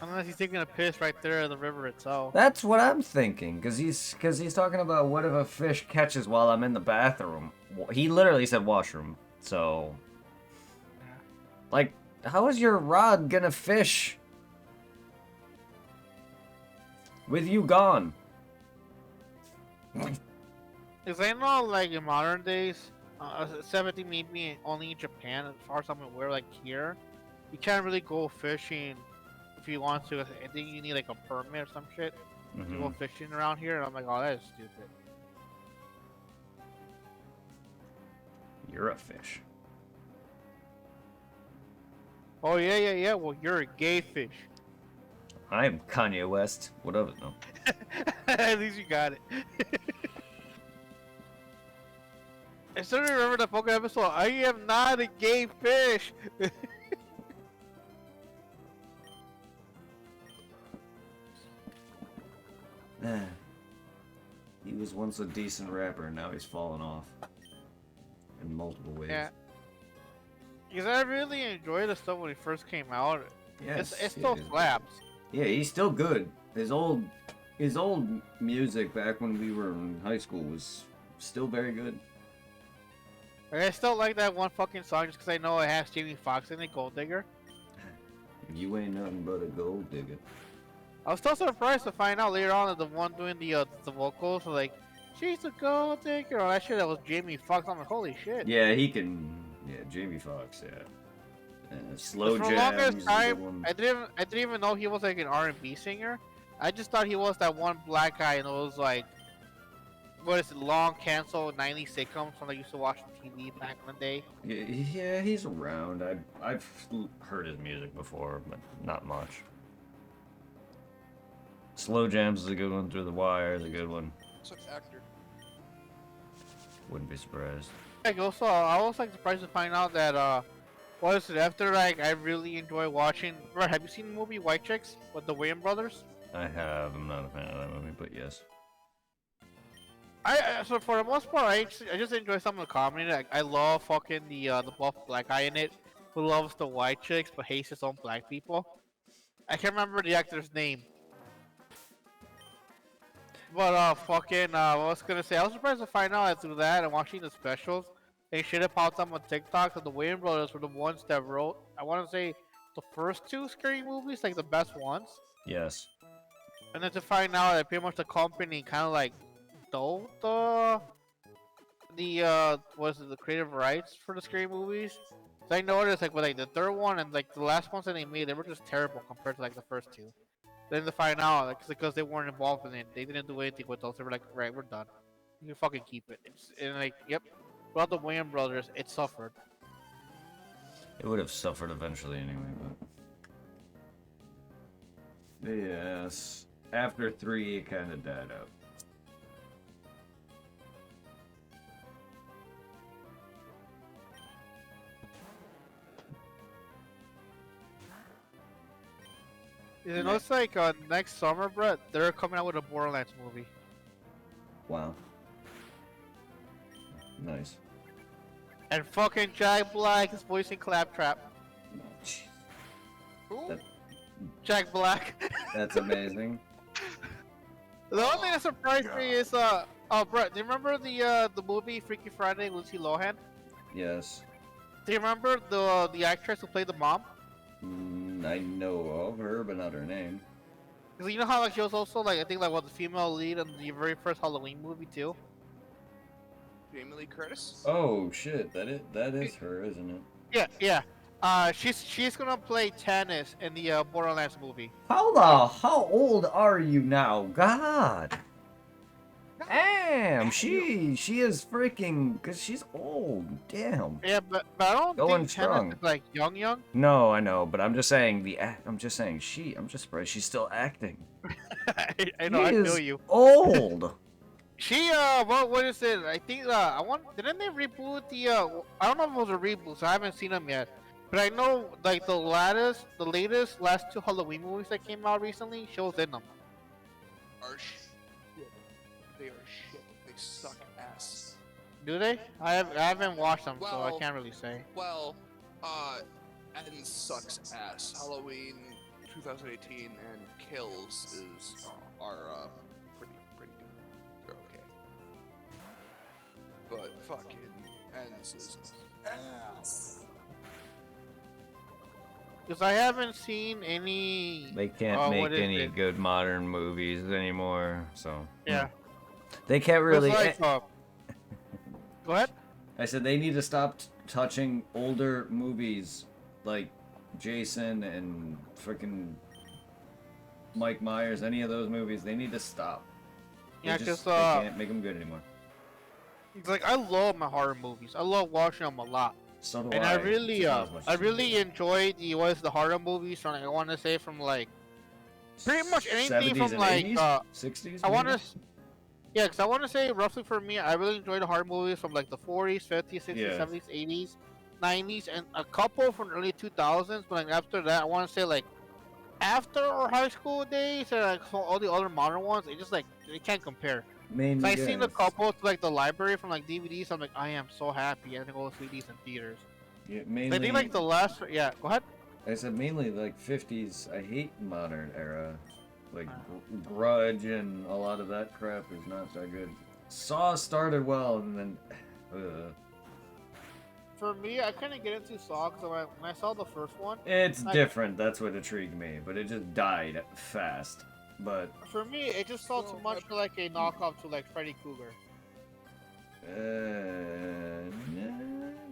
Unless he's taking a piss right there in the river itself. That's what I'm thinking, cause he's talking about what if a fish catches while I'm in the bathroom. He literally said washroom, so like, how is your rod gonna fish with you gone? Because I know, like, in modern days, 17 maybe only in Japan, as far as I'm aware, like here, you can't really go fishing if you want to. I think you need, like, a permit or some shit to go fishing around here, and I'm like, oh, that is stupid. You're a fish. Oh, yeah, well, you're a gay fish. I'm Kanye West. What of it, no? At least you got it. I still remember the Pokemon episode. I am not a gay fish. He was once a decent rapper, and now he's fallen off in multiple ways. Yeah. Because I really enjoyed the stuff when it first came out. Yes, It still slaps. Yeah, he's still good. His old music back when we were in high school was still very good. Like, I still like that one fucking song just because I know it has Jamie Foxx in it, Gold Digger. You ain't nothing but a gold digger. I was still surprised to find out later on that the one doing the vocals was like, she's a gold digger. All that shit, that was Jamie Foxx. I'm like, holy shit. Yeah, he can. Yeah, Jamie Foxx. Yeah. Slow For the jams. longest time, I didn't even know he was like an R&B singer. I just thought he was that one black guy in those like, what is it, long canceled 90s sitcoms from I used to watch on TV back in the day. Yeah, he's around. I've heard his music before, but not much. Slow Jams is a good one. Through the Wire is a good one. It's an actor. Wouldn't be surprised. Like also, I was like surprised to find out that what is it? After like I really enjoy watching. Right? Have you seen the movie White Chicks with the Wayans brothers? I have. I'm not a fan of that movie, but yes. So for the most part, I just enjoy some of the comedy. Like I love fucking the buff black guy in it, who loves the white chicks but hates his own black people. I can't remember the actor's name. But I was gonna say I was surprised to find out that through that and watching the specials, they shit it popped up on TikTok that the Wayans brothers were the ones that wrote, I want to say, the first two scary movies, like the best ones. Yes. And then to find out that pretty much the company kind of like stole the creative rights for the scary movies. So I noticed like with like the third one and like the last ones that they made, they were just terrible compared to like the first two. Then to find out, like, because they weren't involved in it, they didn't do anything with those. They were like, right, we're done. You can fucking keep it. And like, yep. Without the Wayans brothers, it suffered. It would have suffered eventually anyway, but... Yes. After 3, it kind of died out. You know, it's like next summer, Brett, they're coming out with a Borderlands movie. Wow. Nice. And fucking Jack Black is voicing Claptrap. Who? Jack Black. That's amazing. The only thing that surprised me is Brett, do you remember the movie Freaky Friday with Lindsay Lohan? Yes. Do you remember the actress who played the mom? I know of her, but not her name. Because you know how like she was also like I think like what the female lead in the very first Halloween movie too. Jamie Lee Curtis? Oh shit, that is her, isn't it? Yeah. She's gonna play Tannis in the Borderlands movie. How old are you now? God. Damn, she is freaking, cause she's old. Damn. Yeah, but I don't Going think Tennis strong. is like young. No, I know, but I'm just saying I'm just saying I'm just surprised she's still acting. I know, I She feel is you. old. She what is it? I think didn't they reboot the I don't know if it was a reboot, so I haven't seen them yet. But I know like the latest last two Halloween movies that came out recently, she was in them. Are shit. They are shit. They suck ass. Do they? I haven't watched them, so I Well- can't really say. Well, and sucks ass. Halloween 2018 and Kills are pretty good. They're okay. But fucking Ends is ass. Because I haven't seen any. They can't what make is any it? good modern movies anymore, so Yeah. they can't really. It's like, go ahead. I said they need to stop touching older movies like Jason and freaking Mike Myers. Any of those movies, they need to stop. Yeah, They because they can't make them good anymore. it's like I love my horror movies. I love watching them a lot. So do And I really, Just not as much I as really you. enjoyed the horror movies from like, I want to say from like pretty much anything 70s from and like 80s? 60s. I want maybe? to, yeah, because I want to say roughly for me, I really enjoyed the horror movies from like the 40s, 50s, 60s, Yeah. 70s, 80s, 90s, and a couple from early 2000s. But like after that, I want to say like after our high school days and like all the other modern ones, it just like they can't compare. Mainly So I seen a guys. couple to like the library from like DVDs. I'm like, I am so happy I didn't go see these in theaters. Yeah, I mainly. think like the last, yeah. Go ahead. I said mainly like 50s. I hate modern era. Like Grudge and a lot of that crap is not that good. Saw started well and then. For me, I couldn't get into Saw because when I saw the first one, It's Like- different. That's what intrigued me, but it just died fast. But for me, it just felt too much like a knockoff to like Freddy Krueger.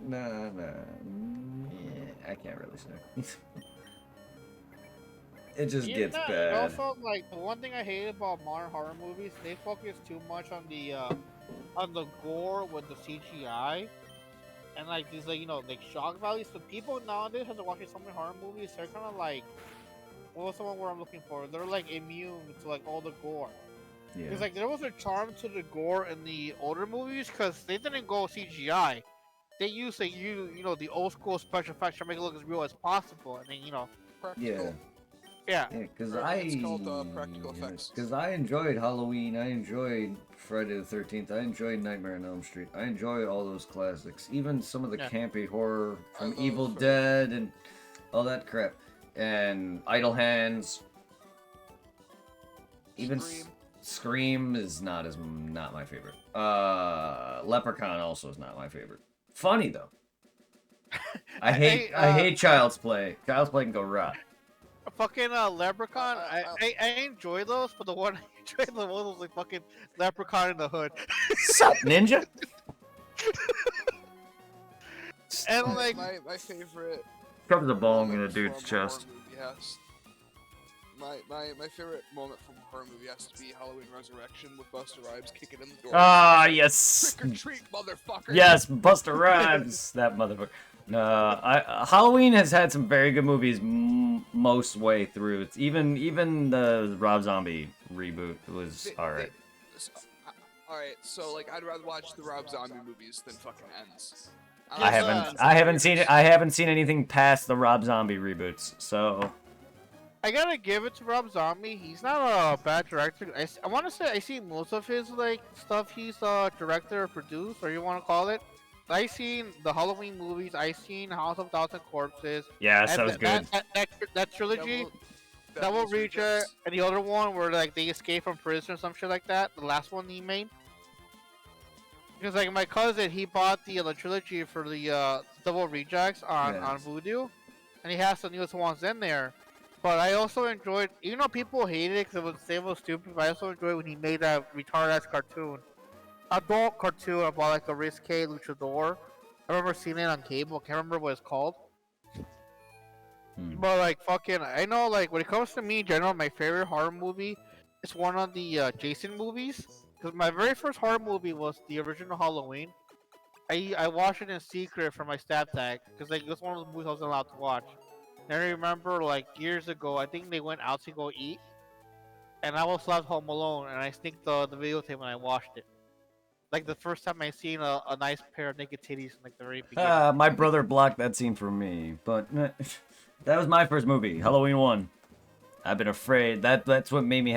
nah. I can't really say. It just gets It bad. also, like the one thing I hate about modern horror movies, they focus too much on the gore with the CGI, and like these like like shock values. So people nowadays, as they're watching so many horror movies, they're kind of like, what was the one word I'm looking for? They're like immune to like all the gore. Yeah. Because like there was a charm to the gore in the older movies because they didn't go CGI. They used like the old school special effects to make it look as real as possible, and then Practical. yeah. Yeah, because It's called practical effects. Because I enjoyed Halloween, I enjoyed Friday the 13th, I enjoyed Nightmare on Elm Street, I enjoy all those classics, even some of the Yeah. campy horror I from love Evil Friday. Dead and all that crap, and Idle Hands. Even Scream is not my favorite. Leprechaun also is not my favorite. Funny though. I hate Child's Play. Child's Play can go rot. Fucking Leprechaun, I enjoy those, but the one I enjoy the most was like fucking Leprechaun in the Hood. Sup, ninja? And like, my favorite. Cover the bong in a moment dude's from a horror chest. movie has- My favorite moment from a horror movie has to be Halloween Resurrection with Busta Rhymes kicking in the door. Ah, yes. Trick or treat, motherfucker! Yes, Buster Rhymes. That motherfucker. No, Halloween has had some very good movies most way through. It's even the Rob Zombie reboot was alright. Alright, so like I'd rather watch the Rob Zombie movies than fucking Ends. I haven't seen it. I haven't seen anything past the Rob Zombie reboots. So I gotta give it to Rob Zombie. He's not a bad director. I want to say I see most of his like stuff he's director or produced, or you want to call it. I seen the Halloween movies. I seen House of Thousand Corpses. yes, that and was good. That trilogy, Double Reacher, and the other one where like they escape from prison or some shit like that. The last one he made. Because like my cousin, he bought the trilogy for the Double Rejects on Yes. Voodoo, and he has the newest ones in there. But I also enjoyed, even though people hated it because it was stupid, but I also enjoyed when he made that retarded ass cartoon, adult cartoon about like a risque luchador. I remember seeing it on cable. Can't remember what it's called. But like fucking, I know like when it comes to me in general, my favorite horror movie is one of the Jason movies. Because my very first horror movie was the original Halloween. I watched it in secret from my stepdad because like it was one of those movies I wasn't allowed to watch. And I remember like years ago, I think they went out to go eat, and I was left home alone, and I sneaked the videotape and I watched it. Like the first time I seen a nice pair of naked titties in like the very beginning. My brother blocked that scene for me, but that was my first movie, Halloween 1. I've been afraid. That's what made me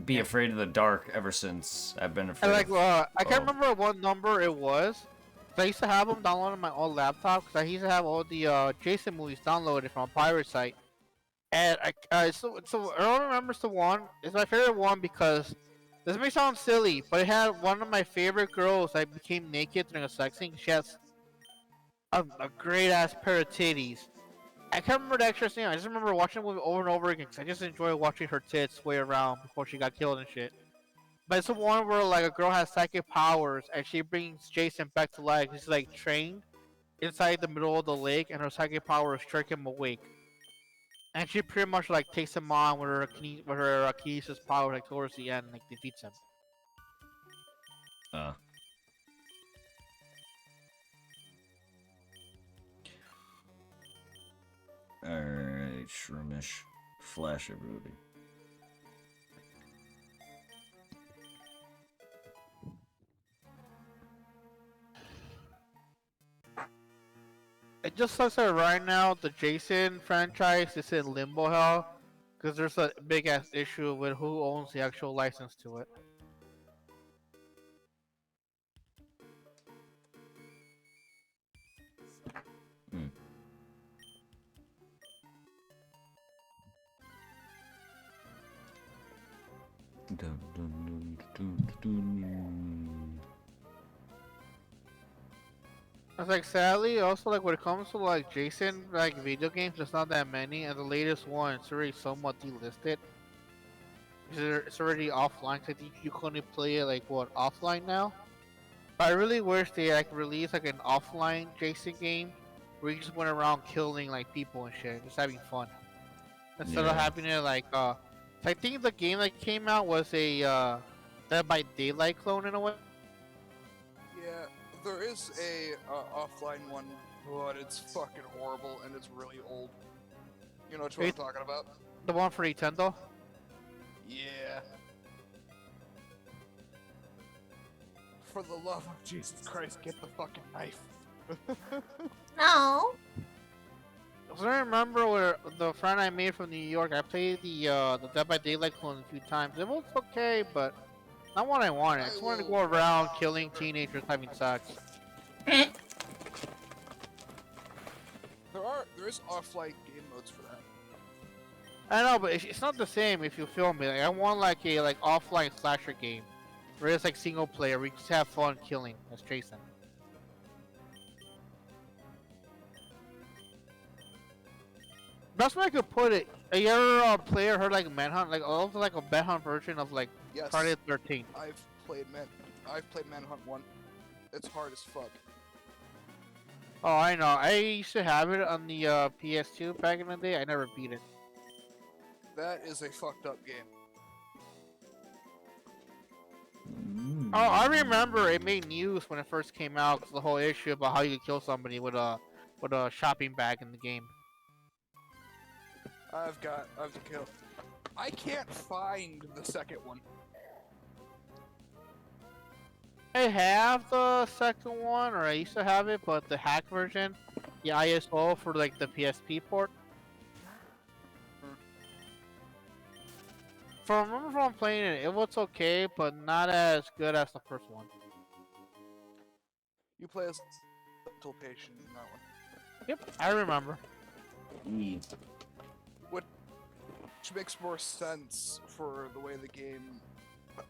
be afraid of the dark ever since. I've been afraid. And like I can't Oh. remember what number it was. I used to have them downloaded on my old laptop because I used to have all the Jason movies downloaded from a pirate site. And so Earl remembers the one. It's my favorite one because this may sound silly, but it had one of my favorite girls that became naked during a sex scene. She has a great ass pair of titties. I can't remember the extra scene. I just remember watching the movie over and over again because I just enjoy watching her tits sway around before she got killed and shit. But it's the one where like a girl has psychic powers and she brings Jason back to life. He's like trained inside the middle of the lake, and her psychic powers strike him awake. And she pretty much like takes him on with her kinesis power like towards the end, like defeats him. Alright, Shroomish. Flash everybody. It just sucks that right now the Jason franchise is in limbo hell because there's a big ass issue with who owns the actual license to it. Dun, dun, dun, dun, dun. It's like sadly also like when it comes to like Jason like video games, there's not that many, and the latest one it's already somewhat delisted. It's already offline. 'Cause I think you can only play it like what offline now. But I really wish they like release like an offline Jason game where you just went around killing like people and shit, just having fun instead of Yeah. having it like I think the game that came out was a Dead by Daylight clone in a way. Yeah, there is a offline one, but it's fucking horrible and it's really old. You know what I'm talking about? The one for Nintendo. Yeah. For the love of Jesus Christ, get the fucking knife. No. So I remember where the friend I made from New York, I played the Dead by Daylight clone a few times. It was okay, but not what I wanted. I just wanted to go around killing teenagers having sex. There is offline game modes for that. I know, but it's not the same if you feel me. Like, I want like a offline slasher game where it's like single player, where you just have fun killing as Jason. Best way I could put it. Have you ever player heard like Manhunt, like also like a Manhunt version of like Yes. Friday the 13th? I've played Manhunt 1. It's hard as fuck. Oh, I know. I used to have it on the PS2 back in the day. I never beat it. That is a fucked up game. Oh, I remember it made news when it first came out. 'Cause the whole issue about how you could kill somebody with a shopping bag in the game. I've to kill. I can't find the second one. I have the second one, or I used to have it, but the hack version, the ISO for like the PSP port. From playing it, it was okay, but not as good as the first one. You play as mental patient in that one. Yep, I remember. Which makes more sense for the way the game,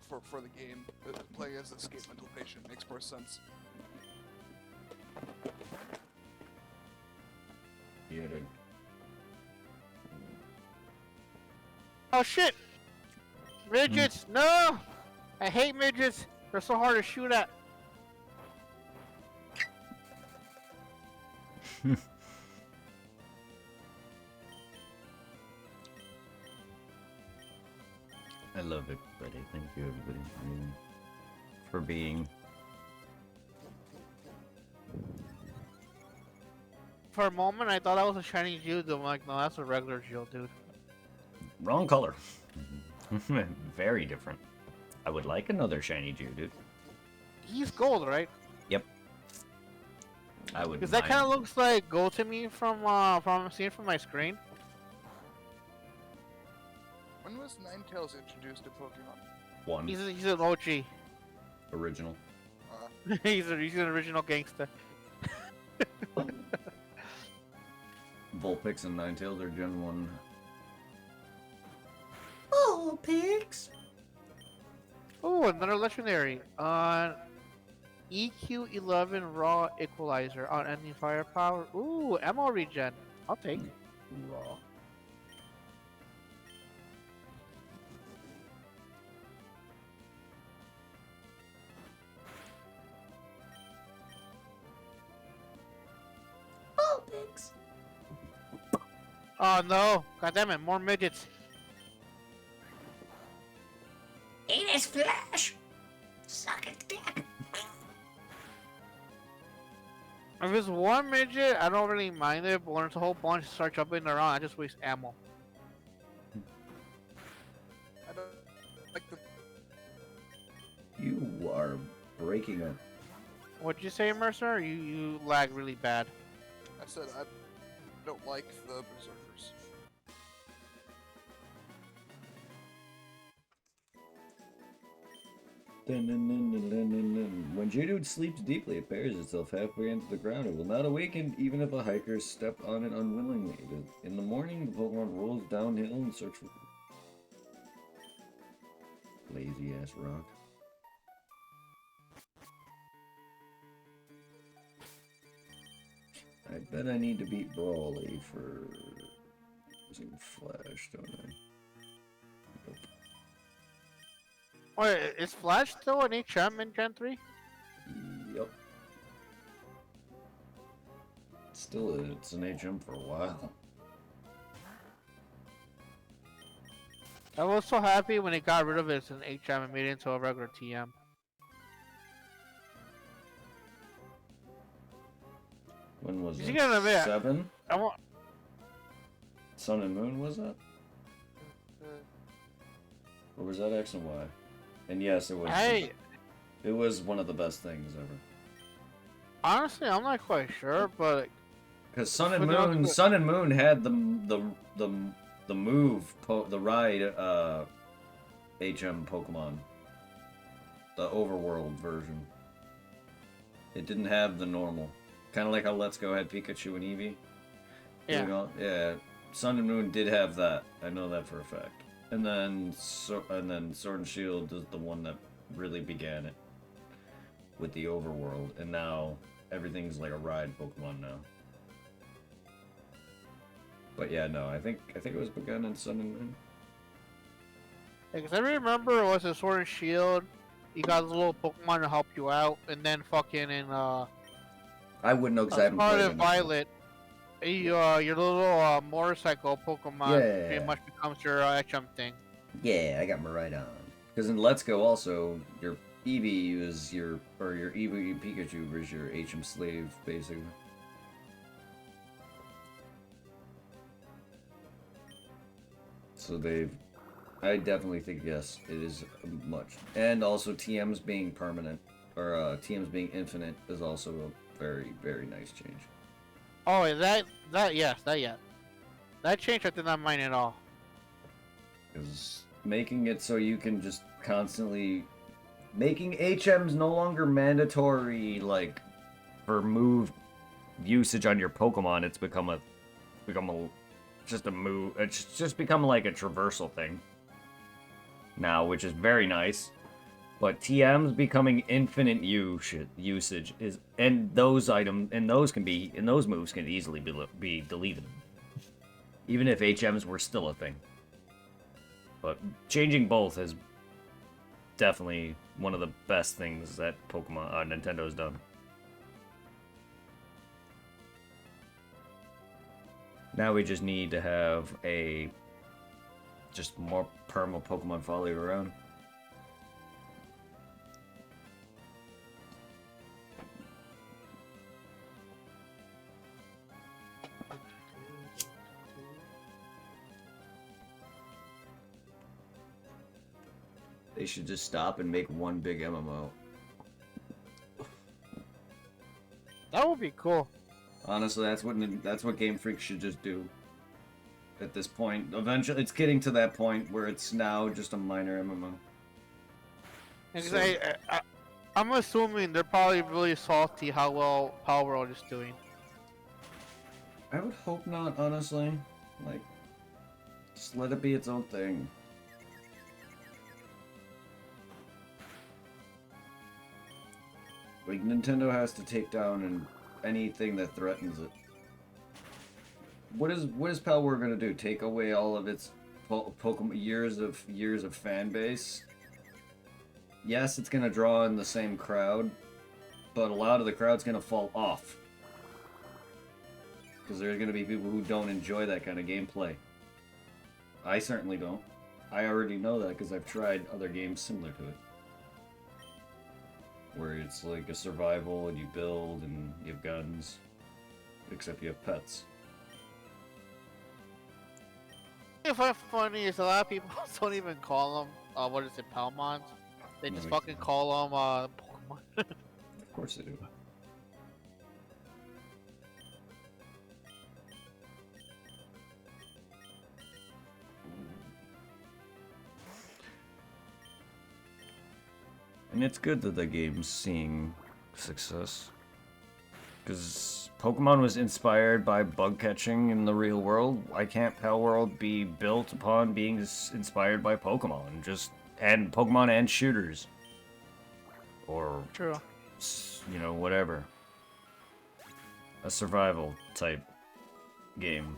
for the game. Playing as escape mental patient makes more sense. Yeah, dude. Oh shit! Midgets, no! I hate midgets. They're so hard to shoot at. I love everybody. Thank you, everybody. Yeah. for being. For a moment, I thought that was a shiny Geodude. I'm like, no, that's a regular Geodude. Wrong color. Very different. I would like another shiny Geodude. He's gold, right? Yep. I would. Because that kind of looks like gold to me from seeing from my screen. When was Ninetales introduced to Pokemon? One He's an OG. original. he's an original gangster. Vulpix and Ninetales are Gen 1. Vulpix! Oh, another legendary. On EQ11 Raw Equalizer on ending firepower. Ooh, ammo regen. I'll take. Raw. Vulpix! Oh no! God damn it! More midgets. Eat his flesh! Suck its dick! If it's one midget, I don't really mind it, but when it's a whole bunch start jumping around, I just waste ammo. I don't like the. You are breaking up. What'd you say, Mercer? You lag really bad. I said I don't like the Berserkers. When Geodude sleeps deeply, it buries itself halfway into the ground. It will not awaken even if a hiker stepped on it unwillingly. In the morning, the Pokemon rolls downhill and search for lazy ass rock. I bet I need to beat Brawly for using Flash, don't I? Nope. Wait, is Flash still an HM in Gen 3? Yup. Still, it's an HM for a while. I was so happy when it got rid of it as an HM and made it into a regular TM. When was You it? gotta admit, 7? I want. Sun and Moon, was that? Or was that X and Y? And yes, it was. Hey, It was one of the best things ever. honestly, I'm not quite sure, but Because Sun and But no, Moon, but- Sun and Moon had the move, the ride, HM Pokemon, the overworld version. It didn't have the normal, kind of like how Let's Go had Pikachu and Eevee. yeah. You know? Yeah. Sun and Moon did have that. I know that for a fact. And then Sword and Shield is the one that really began it with the overworld, and now everything's like a ride Pokemon now. But yeah, no, I think it was begun in Sun and Moon. Because I remember it was a Sword and Shield. You got this little Pokemon to help you out, and then fucking in I wouldn't know because I haven't played Scarlet it. Violet, your little motorcycle Pokemon Yeah. pretty much becomes your HM thing. Yeah, I got my right on. Because in Let's Go also, your Eevee is your Eevee Pikachu is your HM slave, basically. So I definitely think yes, it is much. And also TMs being permanent, or TMs being infinite is also a very, very nice change. Oh, yes. That change I did not mind at all. Because making it so you can just constantly making HMs no longer mandatory, like for move usage on your Pokemon. It's become a just a move. It's just become like a traversal thing now, which is very nice. But TMs becoming infinite usage is, and those moves can easily be deleted, even if HMs were still a thing. But changing both is definitely one of the best things that Nintendo's done. Now we just need to have just more perma Pokemon follow you around. They should just stop and make one big MMO. That would be cool. Honestly, that's what Game Freak should just do. At this point, eventually, it's getting to that point where it's now just a minor MMO. Because So- I'm assuming they're probably really salty how well Power World is doing. I would hope not, honestly. Like, just let it be its own thing. Like, Nintendo has to take down anything that threatens it. What is Power gonna do? Take away all of its Pokemon years of fan base? Yes, it's gonna draw in the same crowd, but a lot of the crowd's gonna fall off. Because there's gonna be people who don't enjoy that kind of gameplay. I certainly don't. I already know that because I've tried other games similar to it. Where it's like a survival and you build and you have guns. Except you have pets. If what's funny is a lot of people don't even call them, what is it, Palmons? They No, just we fucking can't. call them, Pokemon. Of course they do. And it's good that the game's seeing success. Because Pokemon was inspired by bug catching in the real world. Why can't Pal World be built upon being inspired by Pokemon? And Pokemon and shooters. Or, True. you know, whatever. A survival type game.